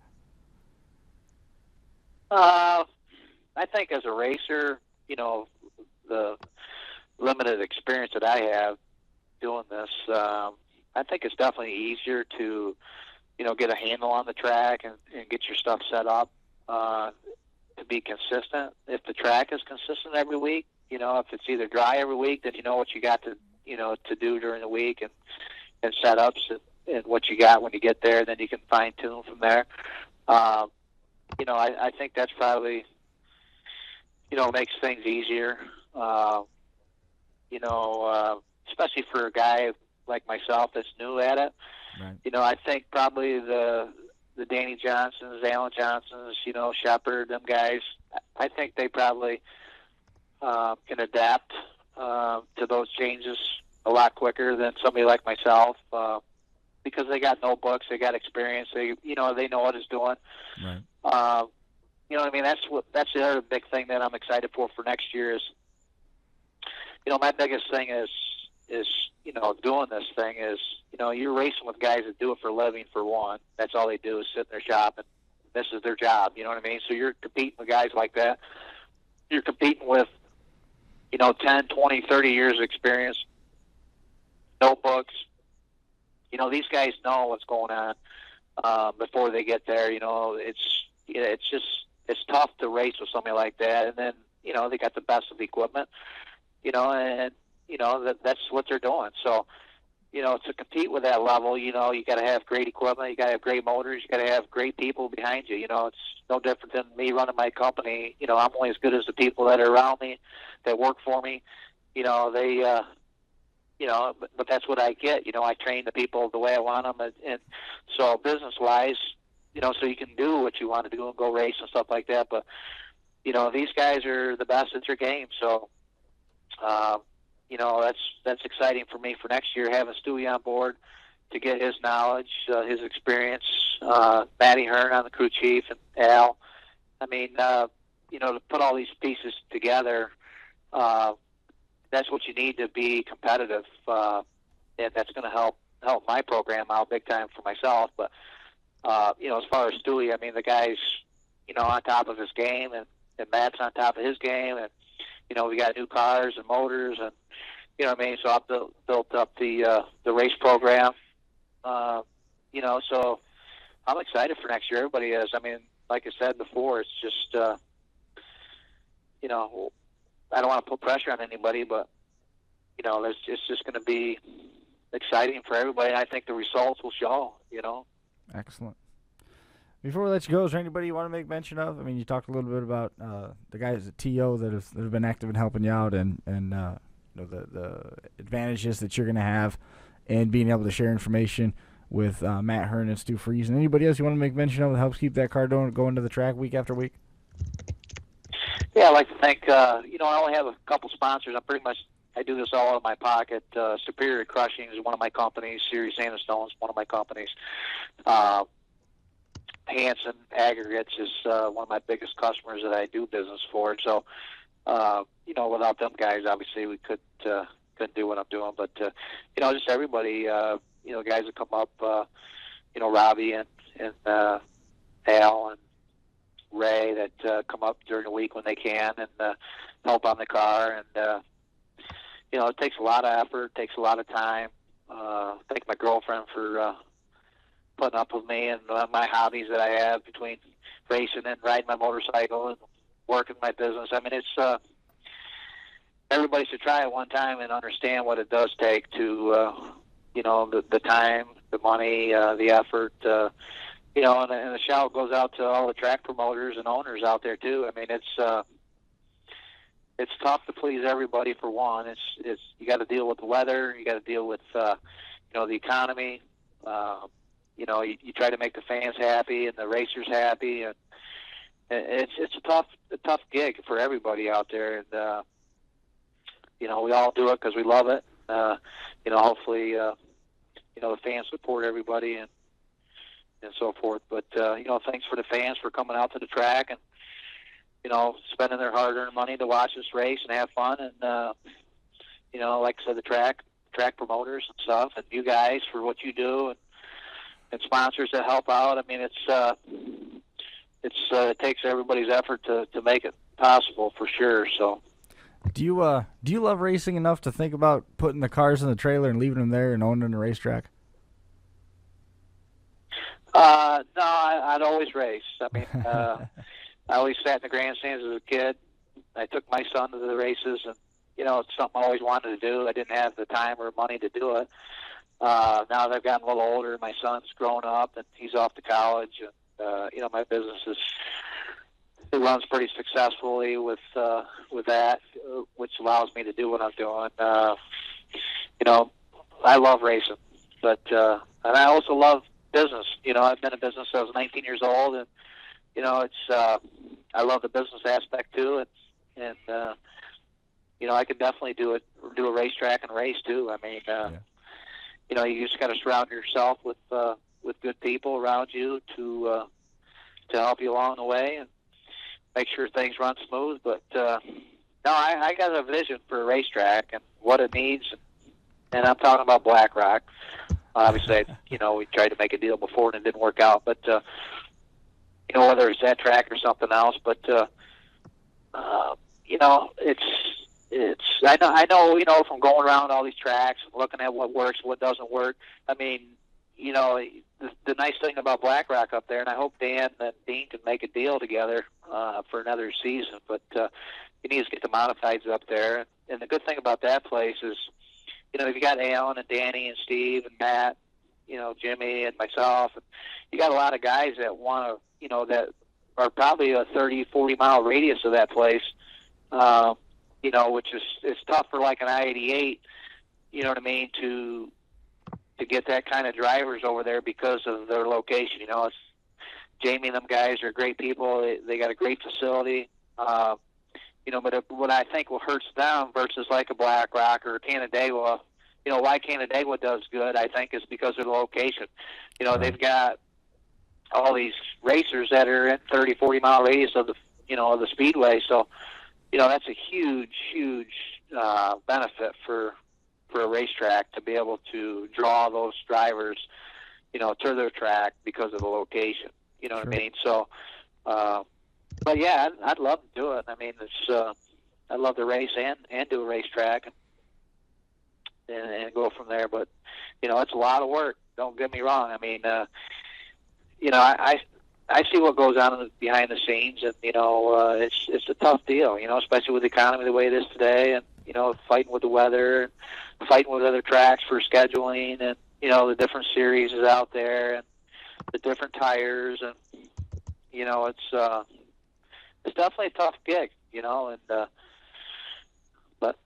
I think as a racer, the limited experience that I have doing this, I think it's definitely easier to, get a handle on the track and get your stuff set up to be consistent. If the track is consistent every week, if it's either dry every week, then you know what you got to do during the week and setups and what you got when you get there, then you can fine tune from there. I think that's probably, makes things easier, especially for a guy like myself that's new at it. Right. I think probably the Danny Johnsons, Alan Johnsons, Shepard, them guys, I think they probably can adapt to those changes a lot quicker than somebody like myself because they got notebooks, they got experience, they know what it's doing. Right. I mean, that's the other big thing that I'm excited for next year is, my biggest thing is doing this thing is, you're racing with guys that do it for a living, for one. That's all they do is sit in their shop, and this is their job, you know what I mean? So you're competing with guys like that. You're competing with, 10, 20, 30 years of experience, notebooks. These guys know what's going on before they get there. It's tough to race with somebody like that, and then they got the best of the equipment, and that's what they're doing. So, to compete with that level, you got to have great equipment, you got to have great motors, you got to have great people behind you. It's no different than me running my company. I'm only as good as the people that are around me, that work for me. They, but that's what I get. I train the people the way I want them, and so business-wise. So you can do what you want to do and go race and stuff like that. But, these guys are the best at their game. So, that's exciting for me for next year, having Stewie on board to get his knowledge, his experience, Matty Hearn on the crew chief, and Al. I mean, to put all these pieces together, that's what you need to be competitive. And that's going to help, help my program out big time for myself. But as far as Stewie, I mean, the guy's on top of his game, and Matt's on top of his game, and we got new cars and motors, and so I've built up the race program. So I'm excited for next year. Everybody is. I mean, like I said before, it's just I don't want to put pressure on anybody, but it's just going to be exciting for everybody. And I think the results will show. Excellent. Before we let you go, is there anybody you want to make mention of? I mean, you talked a little bit about the guys at TO that have been active in helping you out, and the advantages that you're going to have, and being able to share information with Matt Hearn and Stu Friesen. Anybody else you want to make mention of that helps keep that car going to the track week after week? Yeah, I'd like to thank. I only have a couple sponsors. I do this all out of my pocket. Superior Crushing is one of my companies. Siri Sand and Stone is one of my companies. Hanson Aggregates is one of my biggest customers that I do business for. So, without them guys, obviously we couldn't do what I'm doing. But just everybody, guys that come up, Robbie and Al and Ray that come up during the week when they can and help on the car. And it takes a lot of effort, takes a lot of time. Thank my girlfriend for putting up with me and my hobbies that I have between racing and riding my motorcycle and working my business. I mean, it's everybody should try it one time and understand what it does take to, the time, the money, the effort, and the shout goes out to all the track promoters and owners out there too. I mean, it's tough to please everybody for one. It's you got to deal with the weather, you got to deal with the economy. You try to make the fans happy and the racers happy, and it's a tough gig for everybody out there. And we all do it because we love it. Hopefully, the fans support everybody and so forth. But thanks for the fans for coming out to the track and spending their hard-earned money to watch this race and have fun. And like I said, the track promoters and stuff, and you guys for what you do, and sponsors that help out. I mean, it takes everybody's effort to make it possible for sure. So, do you love racing enough to think about putting the cars in the trailer and leaving them there and owning a racetrack? No, I'd always race. I mean, I always sat in the grandstands as a kid. I took my son to the races, and it's something I always wanted to do. I didn't have the time or money to do it. Now that I've gotten a little older, my son's grown up and he's off to college, and my business it runs pretty successfully with that, which allows me to do what I'm doing. I love racing, but and I also love business. I've been in business since I was 19 years old, and I love the business aspect too, and I can definitely do a racetrack and race too. I mean. You just got to surround yourself with good people around you to help you along the way and make sure things run smooth. But I got a vision for a racetrack and what it needs, and I'm talking about Black Rock. Obviously, we tried to make a deal before and it didn't work out. But whether it's that track or something else, but I know from going around all these tracks and looking at what works, what doesn't work. I mean, the nice thing about Black Rock up there, and I hope Dan and Dean can make a deal together for another season, but he needs to get the modifieds up there. And the good thing about that place is, you got Alan and Danny and Steve and Matt, Jimmy and myself. And you got a lot of guys that want to, that are probably a 30, 40-mile radius of that place. Which is tough for like an I-88, you know what I mean, to get that kind of drivers over there because of their location. It's Jamie and them guys are great people. They got a great facility. But what I think will hurt them versus like a Black Rock or Canandaigua, why Canandaigua does good, I think, is because of the location. They've got all these racers that are in 30, 40-mile radius of the speedway. So, that's a huge benefit for for a racetrack to be able to draw those drivers, to their track because of the location. You know what I mean? So, but yeah, I'd love to do it. I mean, I'd love to race and do a racetrack and go from there. But, it's a lot of work. Don't get me wrong. I mean, I see what goes on behind the scenes, and it's a tough deal. Especially with the economy the way it is today, and fighting with the weather, and fighting with other tracks for scheduling, and the different series is out there, and the different tires, and it's definitely a tough gig, and but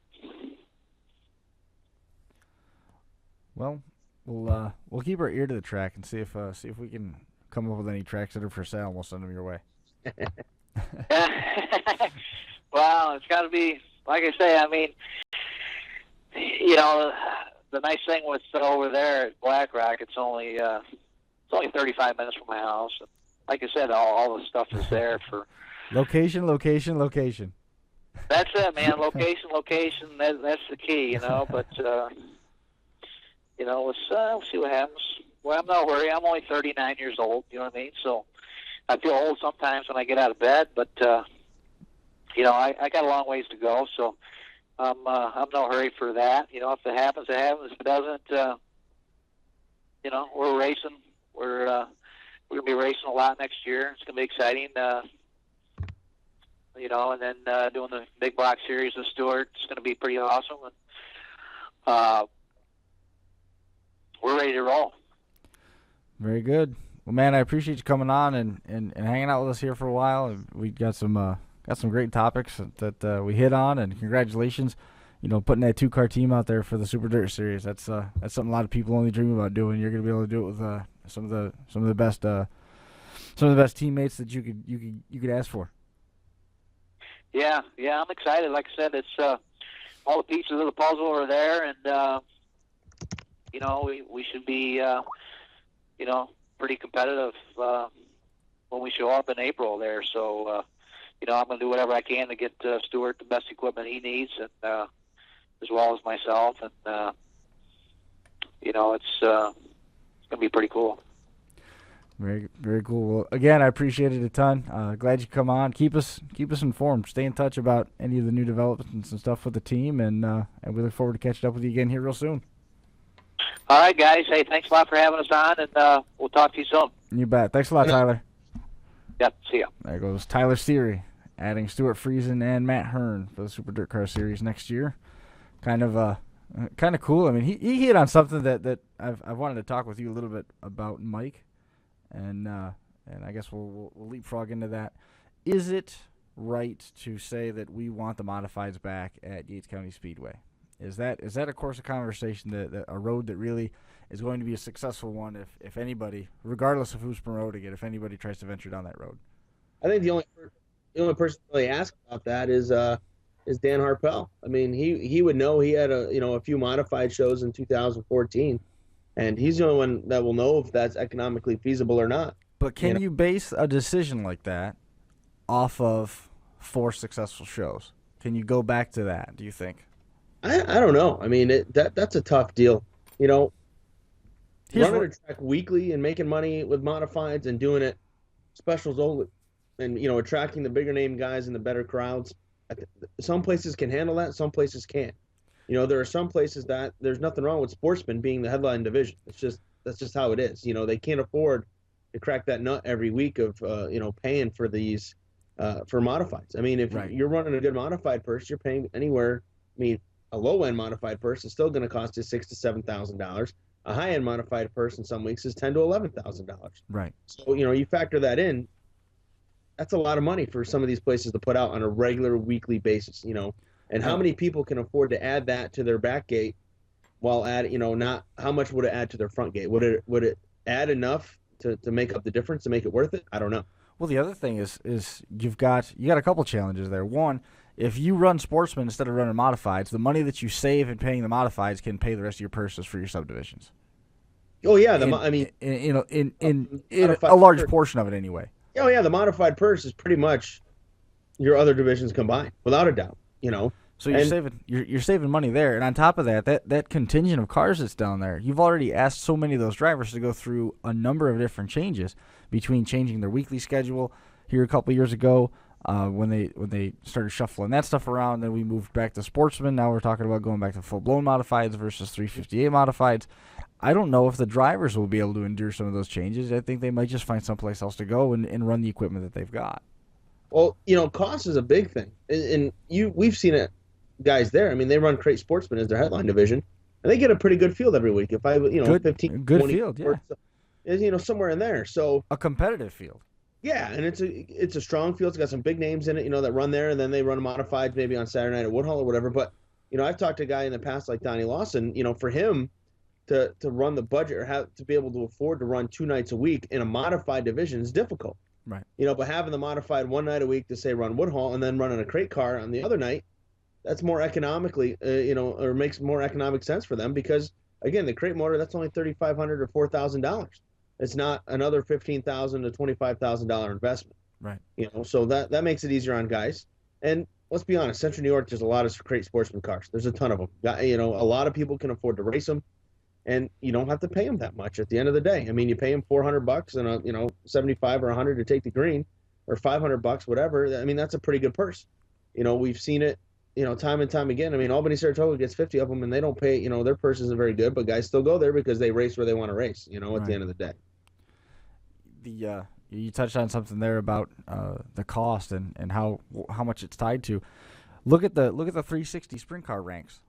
well, we'll keep our ear to the track and see if we can come up with any tracks that are for sale, and we'll send them your way. Well, it's got to be, like I say, I mean, the nice thing with over there at Black Rock, it's only 35 minutes from my house. Like I said, all the stuff is there for location. That's it, man. Location. That's the key, But we'll see what happens. Well, I'm no hurry. I'm only 39 years old. You know what I mean? So I feel old sometimes when I get out of bed, but I got a long ways to go. So I'm no hurry for that. If it happens, it happens. If it doesn't, we're racing. We're gonna be racing a lot next year. It's gonna be exciting. And then doing the big block series with Stewart. It's gonna be pretty awesome. And we're ready to roll. Very good. Well, man, I appreciate you coming on and hanging out with us here for a while. We got some great topics that we hit on, and congratulations, putting that 2-car team out there for the Super Dirt Series. That's something a lot of people only dream about doing. You're going to be able to do it with some of the best teammates that you could ask for. Yeah, I'm excited. Like I said, it's all the pieces of the puzzle are there, and we should be pretty competitive when we show up in April there. So, I'm going to do whatever I can to get Stewart the best equipment he needs, and as well as myself. And, it's going to be pretty cool. Very, very cool. Well, again, I appreciate it a ton. Glad you come on. Keep us informed. Stay in touch about any of the new developments and stuff with the team, and we look forward to catching up with you again here real soon. All right, guys. Hey, thanks a lot for having us on, and we'll talk to you soon. You bet. Thanks a lot, Tyler. Yep, see ya. There goes Tyler Siri, adding Stewart Friesen and Matt Hearn for the Super DIRTcar Series next year. Kind of cool. I mean, he hit on something that I've wanted to talk with you a little bit about, Mike, and I guess we'll leapfrog into that. Is it right to say that we want the modifieds back at Yates County Speedway? Is that a course of conversation that a road that really is going to be a successful one if anybody, regardless of who's promoting it, if anybody tries to venture down that road? I think the only person really asked about that is Dan Harpel. I mean, he would know. He had a few modified shows in 2014, and he's the only one that will know if that's economically feasible or not. But can you base a decision like that off of 4 successful shows? Can you go back to that, do you think? I don't know. I mean, that's a tough deal. Running a track weekly and making money with modifieds and doing it specials only, and attracting the bigger name guys and the better crowds. Some places can handle that. Some places can't. There are some places that there's nothing wrong with Sportsman being the headline division. That's just how it is. They can't afford to crack that nut every week of paying for these for modifieds. I mean, if you're running a good modified purse, you're paying anywhere. I mean, a low-end modified purse is still going to cost you $6,000 to $7,000. A high-end modified purse in some weeks is $10,000 to $11,000. Right. So you factor that in. That's a lot of money for some of these places to put out on a regular weekly basis. And how many people can afford to add that to their back gate, while not how much would it add to their front gate? Would it add enough to make up the difference to make it worth it? I don't know. Well, the other thing is you got a couple challenges there. One, if you run Sportsman instead of running modifieds, the money that you save in paying the modifieds can pay the rest of your purses for your subdivisions. Oh yeah, in a large portion of it anyway. Oh yeah, the modified purse is pretty much your other divisions combined, without a doubt. So you're saving money there, and on top of that contingent of cars that's down there, you've already asked so many of those drivers to go through a number of different changes between changing their weekly schedule here a couple years ago when they started shuffling that stuff around. Then we moved back to Sportsman. Now we're talking about going back to full blown modifieds versus 358 modifieds. I don't know if the drivers will be able to endure some of those changes. I think they might just find someplace else to go and run the equipment that they've got. Well, cost is a big thing, and we've seen it. Guys there, I mean, they run Crate Sportsman as their headline division, and they get a pretty good field every week. If I, 15, good 20 field, yeah, is somewhere in there. So a competitive field. Yeah, and it's a strong field. It's got some big names in it, that run there, and then they run modified maybe on Saturday night at Woodhull or whatever. But I've talked to a guy in the past like Donnie Lawson. For him to run the budget or have to be able to afford to run 2 nights a week in a modified division is difficult. Right. But having the modified 1 night a week to say run Woodhull and then running a crate car on the other night, that's more economically, or makes more economic sense for them because, again, the crate motor, that's only $3,500 or $4,000. It's not another $15,000 to $25,000 investment. Right. So that makes it easier on guys. And let's be honest, Central New York, there's a lot of Crate Sportsman cars. There's a ton of them. A lot of people can afford to race them, and you don't have to pay them that much at the end of the day. I mean, you pay them $400 and $75 or $100 to take the green, or $500, whatever. I mean, that's a pretty good purse. We've seen it. Time and time again. I mean, Albany Saratoga gets 50 of them, and they don't pay. Their purse isn't very good, but guys still go there because they race where they want to race. At the end of the day. You touched on something there about the cost and how much it's tied to. Look at the 360 sprint car ranks.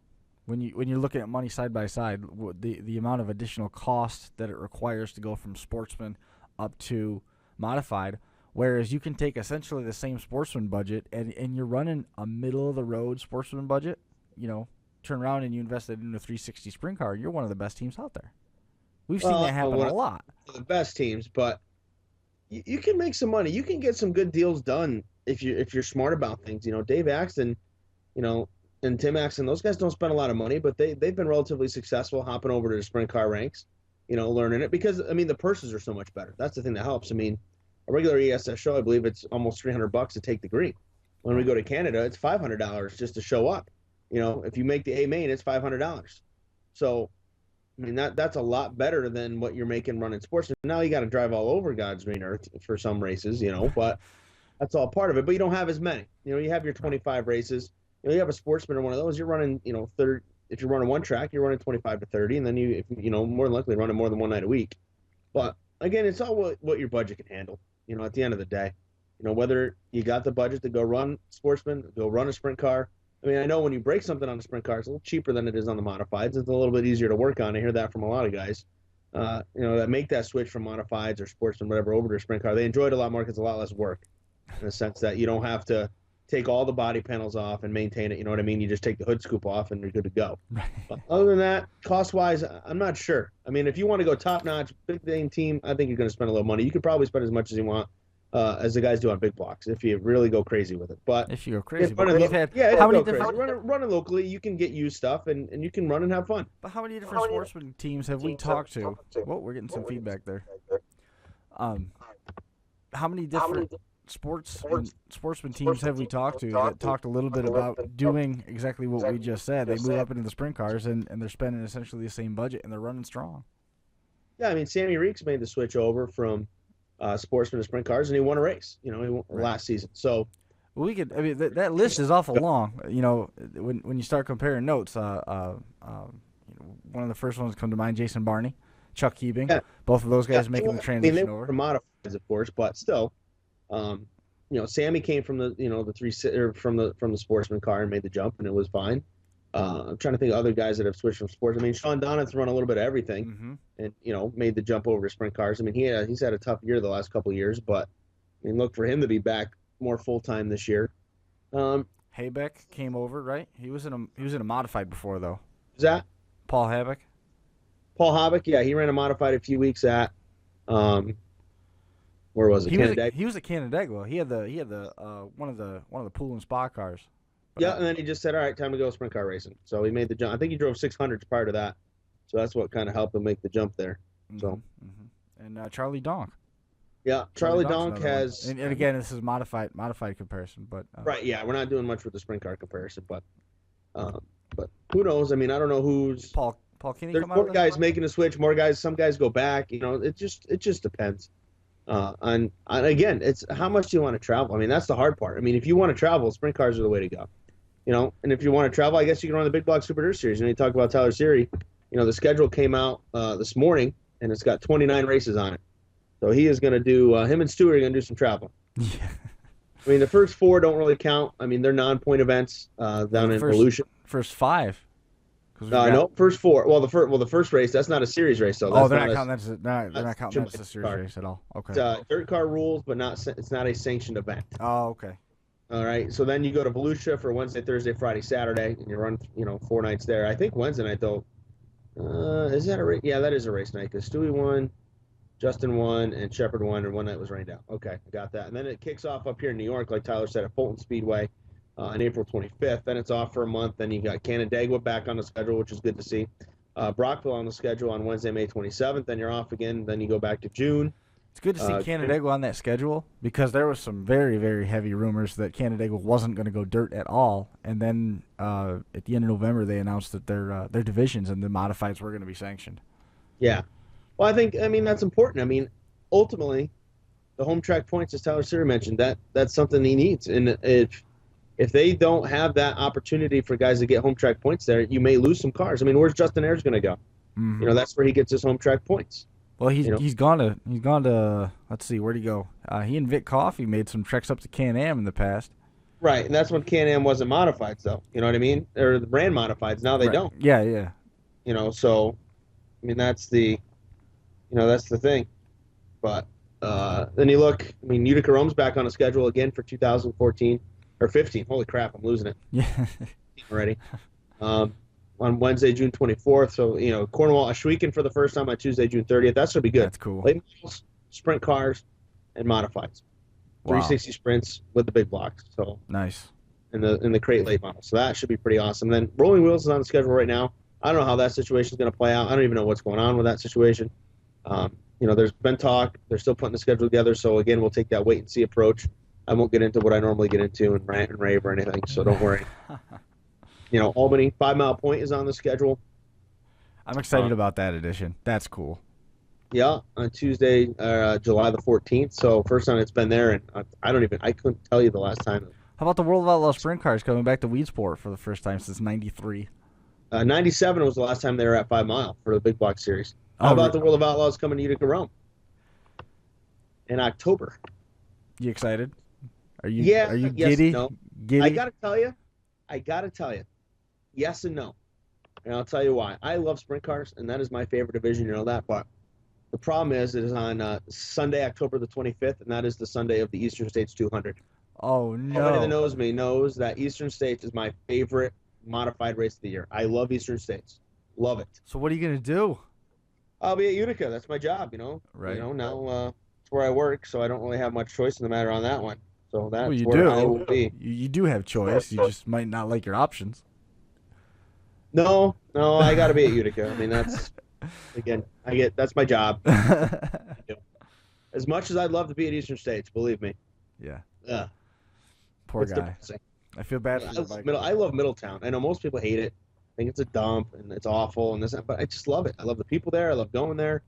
When you're looking at money side by side, the amount of additional cost that it requires to go from Sportsman up to modified. Whereas you can take essentially the same Sportsman budget and you're running a middle-of-the-road Sportsman budget, turn around and you invest it in a 360 sprint car, you're one of the best teams out there. We've seen that happen a lot. The best teams, but you can make some money. You can get some good deals done if you're smart about things. Dave Axton, and Tim Axton, those guys don't spend a lot of money, but they've been relatively successful hopping over to the sprint car ranks, learning it because, the purses are so much better. That's the thing that helps. A regular ESS show, I believe it's almost $300 to take the green. When we go to Canada, it's $500 just to show up. If you make the A main, it's $500. So, that's a lot better than what you're making running sports. Now you got to drive all over God's green earth for some races, but that's all part of it. But you don't have as many. You have your 25 races. You have a Sportsman or one of those. You're running, 30. If you're running one track, you're running 25 to 30, and then you more than likely running more than 1 night a week. But again, it's all what your budget can handle. At the end of the day, whether you got the budget to go run Sportsman, go run a sprint car. I know when you break something on a sprint car, it's a little cheaper than it is on the modifieds. It's a little bit easier to work on. I hear that from a lot of guys, that make that switch from modifieds or Sportsman, whatever, over to a sprint car. They enjoy it a lot more because it's a lot less work in the sense that you don't have to take all the body panels off and maintain it. You know what I mean? You just take the hood scoop off and you're good to go. Right. But other than that, cost-wise, I'm not sure. If you want to go top-notch, big-name team, I think you're going to spend a little money. You could probably spend as much as you want, as the guys do on big blocks, if you really go crazy with it. But if you go crazy, how many different running locally, you can get used stuff and you can run and have fun. But how many different Sportsman teams have we talked to? Well, we're getting some feedback there. How many different sportsman teams have we talked to that talked a little bit about doing exactly what we just said? They move up into the sprint cars and they're spending essentially the same budget and they're running strong. Yeah, Sammy Reeks made the switch over from Sportsman to sprint cars and he won a race, last season. So we could. That list is awful long. When you start comparing notes, one of the first ones that come to mind, Jason Barney, Chuck Keebing, both of those guys making the transition over. Modifieds, of course, but still. Sammy came from the from the Sportsman car and made the jump, and it was fine. I'm trying to think of other guys that have switched from sports. Sean Donovan's run a little bit of everything, and made the jump over to sprint cars. He's had a tough year the last couple of years, but look for him to be back more full time this year. Haybeck came over, right? He was in a modified before though. Is that Paul Haybeck? Paul Haybeck, yeah, he ran a modified a few weeks at. Where was it? He was at Canandaigua. He had the one of the pool and spa cars. Yeah, and then he just said, "All right, time to go sprint car racing." So he made the jump. I think he drove 600s prior to that, so that's what kind of helped him make the jump there. So, and Charlie Donk. Yeah, Charlie Donk has, and again, this is modified comparison, but right. Yeah, we're not doing much with the sprint car comparison, but But who knows? I mean, I don't know who's. Paul Kinney There's come out more of guys making a switch. More guys. Some guys go back. You know, it just depends. On again, it's how much do you want to travel? I mean, that's the hard part. I mean, if you want to travel, sprint cars are the way to go. You know, and if you want to travel, I guess you can run the big block Super Dirt Series. You know, you talk about Tyler Siri. You know, the schedule came out this morning, and it's got 29 races on it. So he is going to do. Him and Stewart are going to do some traveling. Yeah. I mean, the first 4 don't really count. I mean, they're non-point events down in Volusia. First 5. No, first 4. Well, the first race, that's not a series race, though. Oh, they're not counting that as a series car. race at all. Okay. It's dirt car rules, but it's not a sanctioned event. Oh, okay. All right. So then you go to Volusia for Wednesday, Thursday, Friday, Saturday, and you run 4 nights there. I think Wednesday night though. Is that a race? Yeah, that is a race night because Stewie won, Justin won, and Shepard won, and one night was rained out. Okay, I got that. And then it kicks off up here in New York, like Tyler said, at Fulton Speedway on April 25th. Then it's off for a month. Then you got Canandaigua back on the schedule, which is good to see. Brockville on the schedule on Wednesday, May 27th. Then you're off again. Then you go back to June. It's good to see Canandaigua on that schedule because there was some very, very heavy rumors that Canandaigua wasn't going to go dirt at all. And then at the end of November, they announced that their divisions and the modifieds were going to be sanctioned. Yeah. Well, I mean, that's important. I mean, ultimately, the home track points, as Tyler Siri mentioned, that's something he needs. And if they don't have that opportunity for guys to get home track points there, you may lose some cars. I mean, where's Justin Ayres going to go? Mm-hmm. You know, that's where he gets his home track points. Well, he's gone to let's see, where'd he go? He and Vic Coffey made some treks up to Can-Am in the past. Right, and that's when Can-Am wasn't modified, though. You know what I mean? Or the brand modifieds. Now they don't. Yeah. You know, so I mean that's the thing. But then you look. I mean, Utica Rome's back on the schedule again for 2014 or 15. Holy crap, I'm losing it. Yeah. Already. On Wednesday, June 24th. So, you know, Cornwall, Ashwegan for the first time on Tuesday, June 30th. That's going to be good. That's cool. Late models, sprint cars, and modifieds. Wow. 360 sprints with the big blocks. So nice. In the crate late model. So that should be pretty awesome. Then Rolling Wheels is on the schedule right now. I don't know how that situation is going to play out. I don't even know what's going on with that situation. You know, there's been talk. They're still putting the schedule together. So, again, we'll take that wait-and-see approach. I won't get into what I normally get into and rant and rave or anything, so don't worry. You know, Albany 5 Mile Point is on the schedule. I'm excited about that edition. That's cool. Yeah, on Tuesday, July the 14th. So first time it's been there, and I couldn't tell you the last time. How about the World of Outlaw Sprint Cars coming back to Weedsport for the first time since '93? 97 was the last time they were at 5 Mile for the Big Block Series. How about the World of Outlaws coming to Utica Rome in October? You excited? Are you yes, giddy? No. Giddy? I gotta tell you, yes and no. And I'll tell you why. I love sprint cars, and that is my favorite division. You know that, but the problem is it is on Sunday, October the 25th, and that is the Sunday of the Eastern States 200. Oh, no. Everybody that knows me knows that Eastern States is my favorite modified race of the year. I love Eastern States. Love it. So what are you going to do? I'll be at Utica. That's my job, you know. Right. You know, now it's where I work, so I don't really have much choice in the matter on that one. So that's well, you where do. I will be. You do have choice. You just might not like your options. No, I got to be at Utica. I mean, that's that's my job. As much as I'd love to be at Eastern States, believe me. Yeah. Poor guy. Depressing. I feel bad for you. I love Middletown. I know most people hate it. I think it's a dump and it's awful and this, but I just love it. I love the people there. I love going there.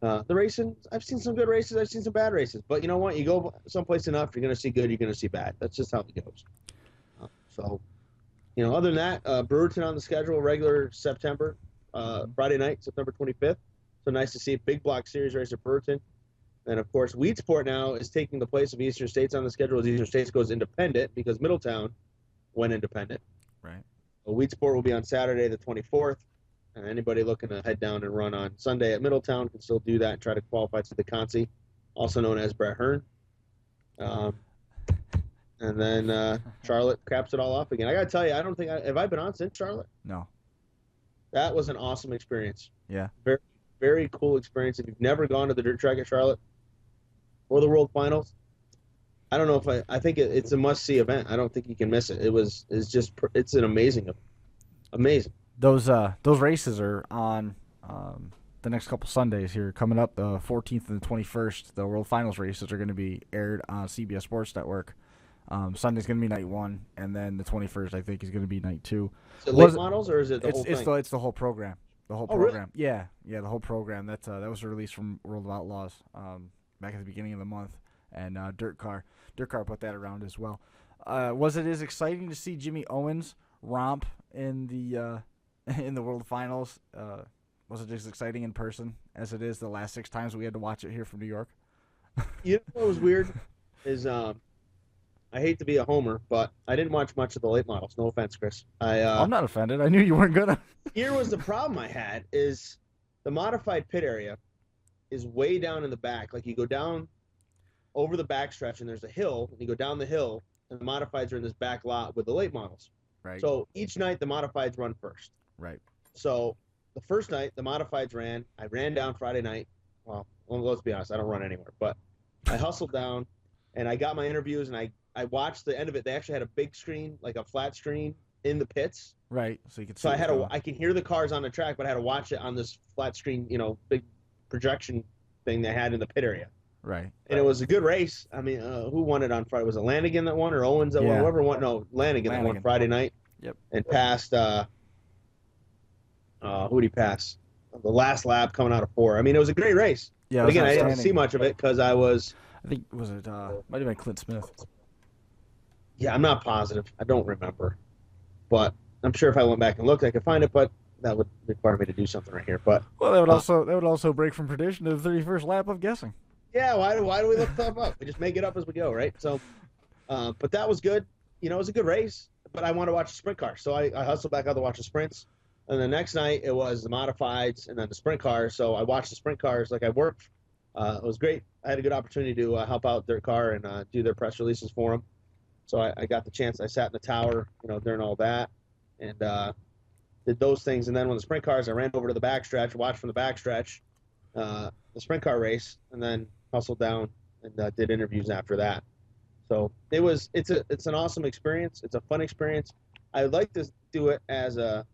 The racing, I've seen some good races. I've seen some bad races. But you know what? You go someplace enough, you're going to see good, you're going to see bad. That's just how it goes. So, you know, other than that, Brewerton on the schedule, regular September, Friday night, September 25th. So nice to see a big block series race at Brewerton. And, of course, Weedsport now is taking the place of Eastern States on the schedule as Eastern States goes independent because Middletown went independent. Right. So Weedsport will be on Saturday the 24th. And anybody looking to head down and run on Sunday at Middletown can still do that and try to qualify to the Consi, also known as Brett Hearn. And then Charlotte caps it all off again. I got to tell you, I don't think have I been on since Charlotte? No. That was an awesome experience. Yeah. Very, very cool experience. If you've never gone to the dirt track at Charlotte or the World Finals, I don't know if I think it's a must-see event. I don't think you can miss it. It's an amazing. Those races are on the next couple Sundays here coming up, the 14th and the 21st. The World Finals races are going to be aired on CBS Sports Network Sunday's going to be night 1, and then the 21st, I think, is going to be night 2. Is it late models, or is it the whole thing? It's the whole program. The whole program. Really? Yeah, the whole program. That was released from World of Outlaws back at the beginning of the month, and DIRTcar put that around as well. Was it as exciting to see Jimmy Owens romp in the World Finals? Was it as exciting in person as it is the last 6 times we had to watch it here from New York? You know what was weird is I hate to be a homer, but I didn't watch much of the late models. No offense, Chris. I'm not offended. I knew you weren't gonna. Here was the problem I had is the modified pit area is way down in the back. Like you go down over the backstretch and there's a hill, and you go down the hill, and the modifieds are in this back lot with the late models. Right. So each night the modifieds run first. Right. So the first night the modifieds ran. I ran down Friday night. Well, let's be honest, I don't run anywhere, but I hustled down, and I got my interviews, and I watched the end of it. They actually had a big screen, like a flat screen, in the pits. Right. So you could. So I can hear the cars on the track, but I had to watch it on this flat screen, big projection thing they had in the pit area. Right. And it was a good race. I mean, who won it on Friday? Was it Lanigan that won, or Owens that won? Whoever won? No, Lanigan that won Friday night. Yep. And passed. Who did he pass? The last lap coming out of 4. I mean, it was a great race. Yeah. But again, I didn't see much of it because I think might have been Clint Smith. Yeah, I'm not positive. I don't remember, but I'm sure if I went back and looked, I could find it. But that would require me to do something right here. But that would also break from tradition to the 31st lap of guessing. Yeah, why do we look stuff up? We just make it up as we go, right? So, but that was good. It was a good race. But I want to watch the sprint car, so I hustled back out to watch the sprints. And the next night it was the modifieds and then the sprint cars. So I watched the sprint cars. Like I worked. It was great. I had a good opportunity to help out DIRTcar and do their press releases for them. So I got the chance. I sat in the tower, during all that, and did those things. And then when the sprint cars, I ran over to the backstretch, watched from the backstretch the sprint car race, and then hustled down and did interviews after that. So it's an awesome experience. It's a fun experience. I would like to do it as a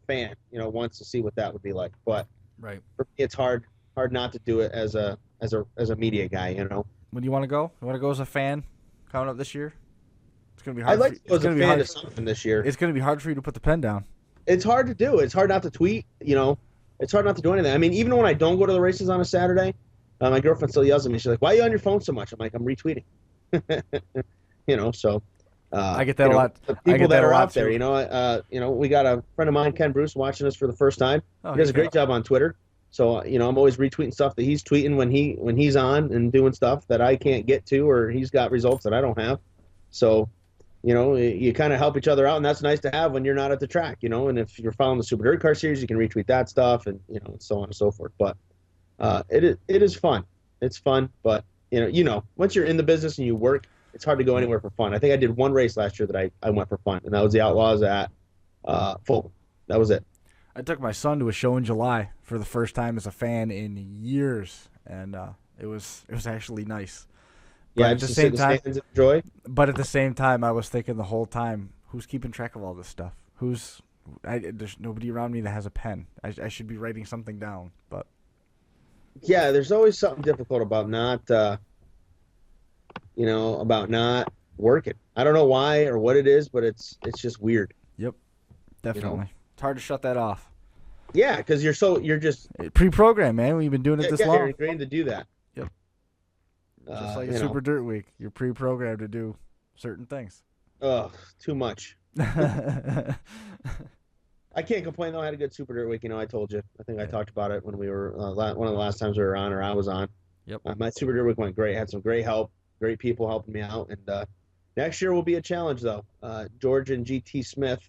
fan, once to see what that would be like. But right, for me, it's hard not to do it as a media guy. When do you want to go? You want to go as a fan coming up this year? It's gonna be I'd hard. like to go as a fan of something this year. It's gonna be hard for you to put the pen down. It's hard to do. It's hard not to tweet. It's hard not to do anything. I mean, even when I don't go to the races on a Saturday, my girlfriend still yells at me. She's like, "Why are you on your phone so much?" I'm like, "I'm retweeting." So I get that a lot. The people that are out there, we got a friend of mine, Ken Bruce, watching us for the first time. He does a great job on Twitter. So I'm always retweeting stuff that he's tweeting when he's on and doing stuff that I can't get to, or he's got results that I don't have. So you kind of help each other out, and that's nice to have when you're not at the track. And if you're following the Super DIRTcar series, you can retweet that stuff, and and so on and so forth. But it is fun. It's fun, but once you're in the business and you work, it's hard to go anywhere for fun. I think I did one race last year that I went for fun, and that was the Outlaws at Fulton. That was it. I took my son to a show in July for the first time as a fan in years, and it was actually nice. But at the same time, enjoy. But at the same time, I was thinking the whole time, who's keeping track of all this stuff? There's nobody around me that has a pen. I should be writing something down, but yeah, there's always something difficult about not working. I don't know why or what it is, but it's just weird. Yep, definitely. It's hard to shut that off. Yeah, because you're just pre-programmed, man. We've been doing it this long. You're ingrained to do that. Yep. Just like a Super Dirt Week, you're pre-programmed to do certain things. Ugh, too much. I can't complain though. I had a good Super Dirt Week. I told you. I think I talked about it when we were one of the last times we were on, or I was on. Yep. My Super Dirt Week went great. Had some great help, great people helping me out, and next year will be a challenge though. George and GT Smith,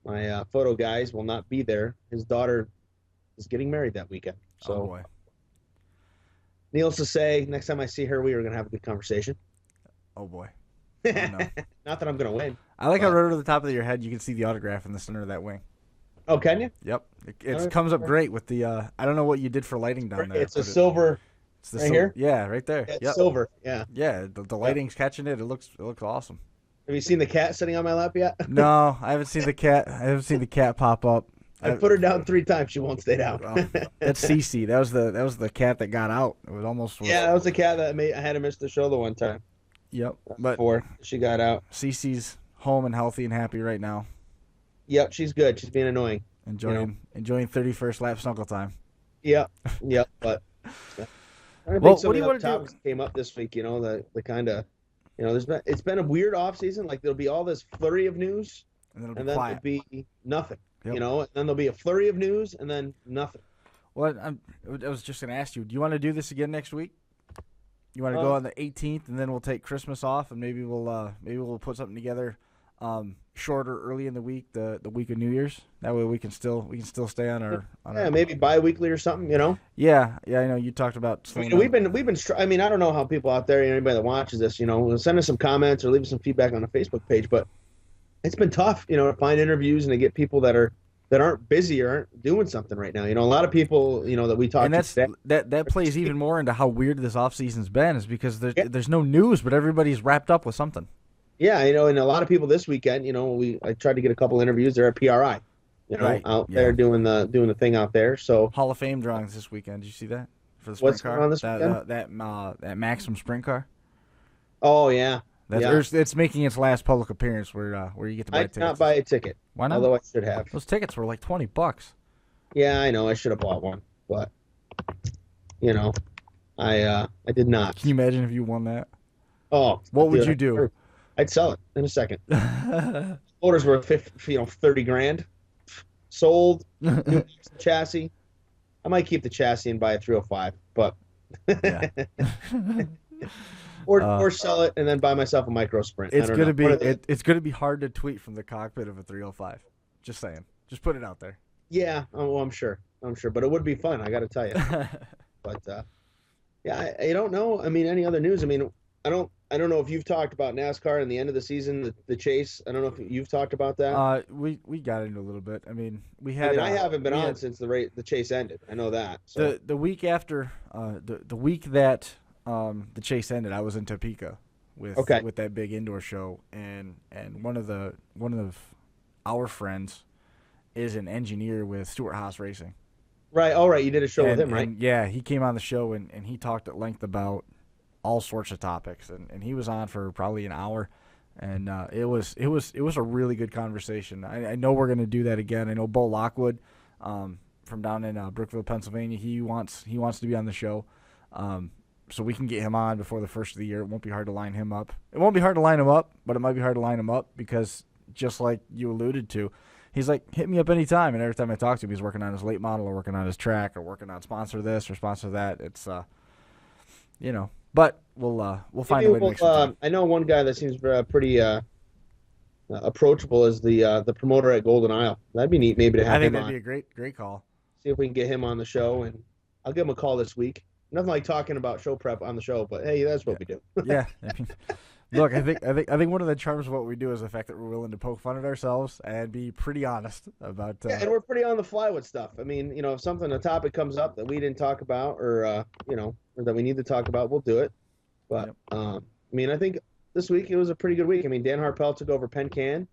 my photo guys, will not be there. His daughter is getting married that weekend. So, oh boy. Needless to say, next time I see her, we are going to have a good conversation. Oh boy. Oh, no. Not that I'm going to win. I like how right over the top of your head you can see the autograph in the center of that wing. Oh, can you? Yep. It comes up great with the, I don't know what you did for lighting down there. It's a silver. It's the right here? Yeah, right there. It's silver. Yeah. Yeah, the lighting's catching it. It looks awesome. Have you seen the cat sitting on my lap yet? No, I haven't seen the cat. I haven't seen the cat pop up. I put her down 3 times. She won't stay down. That's Cece. That was the cat that got out. It was almost. Yeah, that was the cat that I had to miss the show the one time. Yep. But 4. She got out. Cece's home and healthy and happy right now. Yep, she's good. She's being annoying. Enjoying 31st lap snuggle time. Yep. But I think Well, some what do of you the wanna topics came up this week. The kind of, it's been a weird off season. Like there'll be all this flurry of news, And then it'll and be then quiet. there'll be nothing. Yep. And then there'll be a flurry of news, and then nothing. Well, I was just going to ask you, do you want to do this again next week? You want to go on the 18th, and then we'll take Christmas off, and maybe we'll put something together shorter early in the week, the week of New Year's. That way we can still stay on our Maybe bi-weekly or something. Yeah, I know you talked about. I mean, I don't know how people out there, anybody that watches this, send us some comments or leave us some feedback on the Facebook page. But it's been tough, to find interviews and to get people that aren't busy or aren't doing something right now. A lot of people, that we talk to today. That plays even more into how weird this off season's been, is because there's no news, but everybody's wrapped up with something. Yeah, and a lot of people this weekend, I tried to get a couple interviews. They're at PRI, out there doing the thing out there. So Hall of Fame drawings this weekend. Did you see that for the sprint what's car? going on this weekend? That Maxim sprint car. Oh yeah. It's making its last public appearance where you get to buy tickets. I did not buy a ticket. Why not? Although I should have. Those tickets were like $20. Yeah, I know. I should have bought one, but I did not. Can you imagine if you won that? Oh, what would you do? I'd sell it in a second. Motor's worth $30,000. Sold. New chassis. I might keep the chassis and buy a 305, but Yeah. or sell it and then buy myself a micro sprint. It's gonna be hard to tweet from the cockpit of a 305. Just saying. Just put it out there. Yeah. Oh, I'm sure, but it would be fun. I got to tell you. But I don't know. I mean, any other news? I mean, I don't know if you've talked about NASCAR and the end of the season, the chase. I don't know if you've talked about that. We got into a little bit. I mean, I haven't been on since the chase ended. I know that. So. The week after, the week that the chase ended, I was in Topeka with that big indoor show, and one of our friends is an engineer with Stewart Haas Racing. Right. All right. You did a show with him, right? Yeah, he came on the show and he talked at length about all sorts of topics, and he was on for probably an hour, and it was a really good conversation. I know we're going to do that again. I know Bo Lockwood from down in Brookville, Pennsylvania, he wants to be on the show, so we can get him on before the first of the year. It won't be hard to line him up. It won't be hard to line him up, but it might be hard to line him up because, just like you alluded to, he's like, hit me up anytime, and every time I talk to him, he's working on his late model or working on his track or working on sponsor this or sponsor that. It's but we'll find a way to make some time. I know one guy that seems pretty approachable is the promoter at Golden Isle. That'd be neat, maybe to have him on. I think that'd be a great call. See if we can get him on the show, and I'll give him a call this week. Nothing like talking about show prep on the show, but hey, that's what we do. Yeah. I mean, look, I think one of the charms of what we do is the fact that we're willing to poke fun at ourselves and be pretty honest about. Yeah, and we're pretty on the fly with stuff. I mean, if a topic comes up that we didn't talk about, or that we need to talk about, we'll do it. But I mean, I think this week it was a pretty good week. I mean, Dan Harpel took over Penn Can.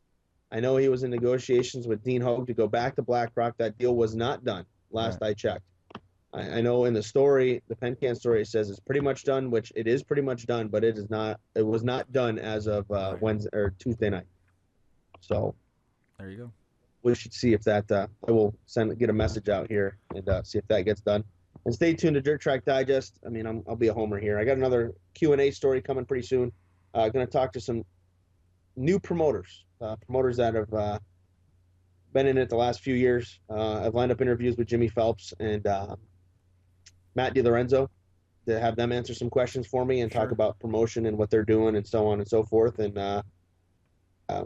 I know he was in negotiations with Dean Hogue to go back to BlackRock. That deal was not done last I checked. I know in the story, the Penn Can story, it says it's pretty much done, which it is pretty much done, but it is not. It was not done as of Wednesday or Tuesday night. So there you go. We should see if that. I will get a message out here and see if that gets done. And stay tuned to Dirt Track Digest. I mean, I'll be a homer here. I got another Q&A story coming pretty soon. Going to talk to some new promoters that have been in it the last few years. I've lined up interviews with Jimmy Phelps and Matt DiLorenzo to have them answer some questions for me and talk about promotion and what they're doing and so on and so forth. And I'm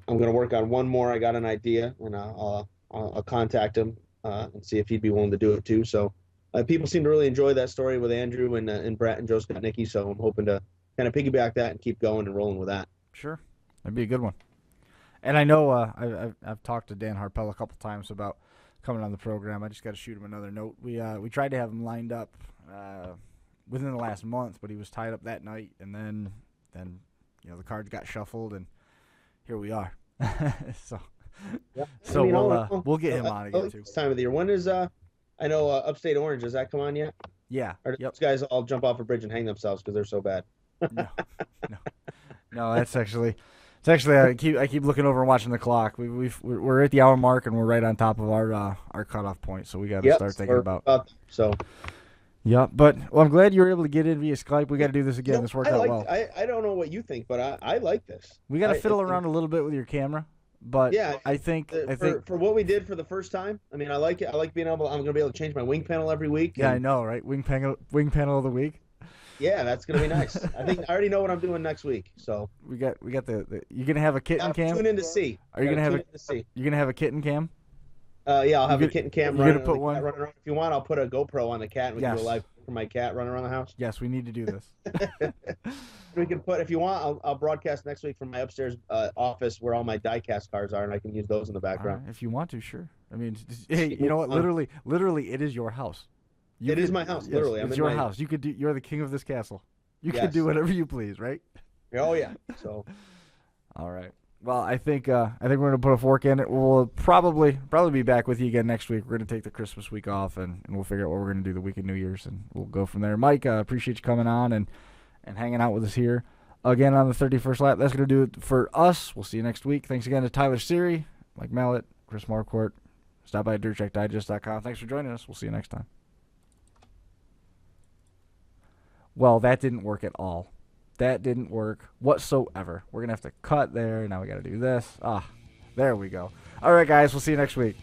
going to work on one more. I got an idea, and I'll contact him and see if he'd be willing to do it too. So people seem to really enjoy that story with Andrew and Brett and Joe Skotnicki. So I'm hoping to kind of piggyback that and keep going and rolling with that. Sure, that'd be a good one. And I know I've talked to Dan Harpel a couple times about coming on the program. I just got to shoot him another note. We tried to have him lined up within the last month, but he was tied up that night, and then the cards got shuffled, and here we are. So we'll get him on again too. This time of the year. When is I know Upstate Orange, does that come on yet? Yeah. Or those guys all jump off a bridge and hang themselves because they're so bad? No, it's actually I keep looking over and watching the clock. We're at the hour mark and we're right on top of our cutoff point, so we got to start thinking about. So. Yeah, but I'm glad you were able to get in via Skype. We got to do this again. This worked out well. I don't know what you think, but I like this. We got to fiddle around a little bit with your camera, but yeah, I think for what we did for the first time. I mean, I like it. I like being able. I'm going to be able to change my wing panel every week. Yeah, I know, right? Wing panel of the week. Yeah, that's going to be nice. I think I already know what I'm doing next week. So we got the you're going to have a kitten cam. Tune in to see. Are you going to have a kitten cam? Yeah, I'll have a kitten cam running around. If you want, I'll put a GoPro on the cat and we can do a live for my cat running around the house. Yes, we need to do this. We can put, if you want, I'll broadcast next week from my upstairs office where all my die-cast cars are, and I can use those in the background. If you want to, sure. I mean, hey, you know what? Literally, it is your house. It is my house, literally. It's your house. You're the king of this castle. You can do whatever you please, right? Oh yeah. So. All right. Well, I think we're going to put a fork in it. We'll probably be back with you again next week. We're going to take the Christmas week off, and we'll figure out what we're going to do the week of New Year's, and we'll go from there. Mike, appreciate you coming on and hanging out with us here again on the 31st lap. That's going to do it for us. We'll see you next week. Thanks again to Tyler Siri, Mike Mallett, Chris Marquardt. Stop by DirtCheckDigest.com. Thanks for joining us. We'll see you next time. Well, that didn't work at all. That didn't work whatsoever. We're going to have to cut there. Now we got to do this. There we go. All right, guys. We'll see you next week.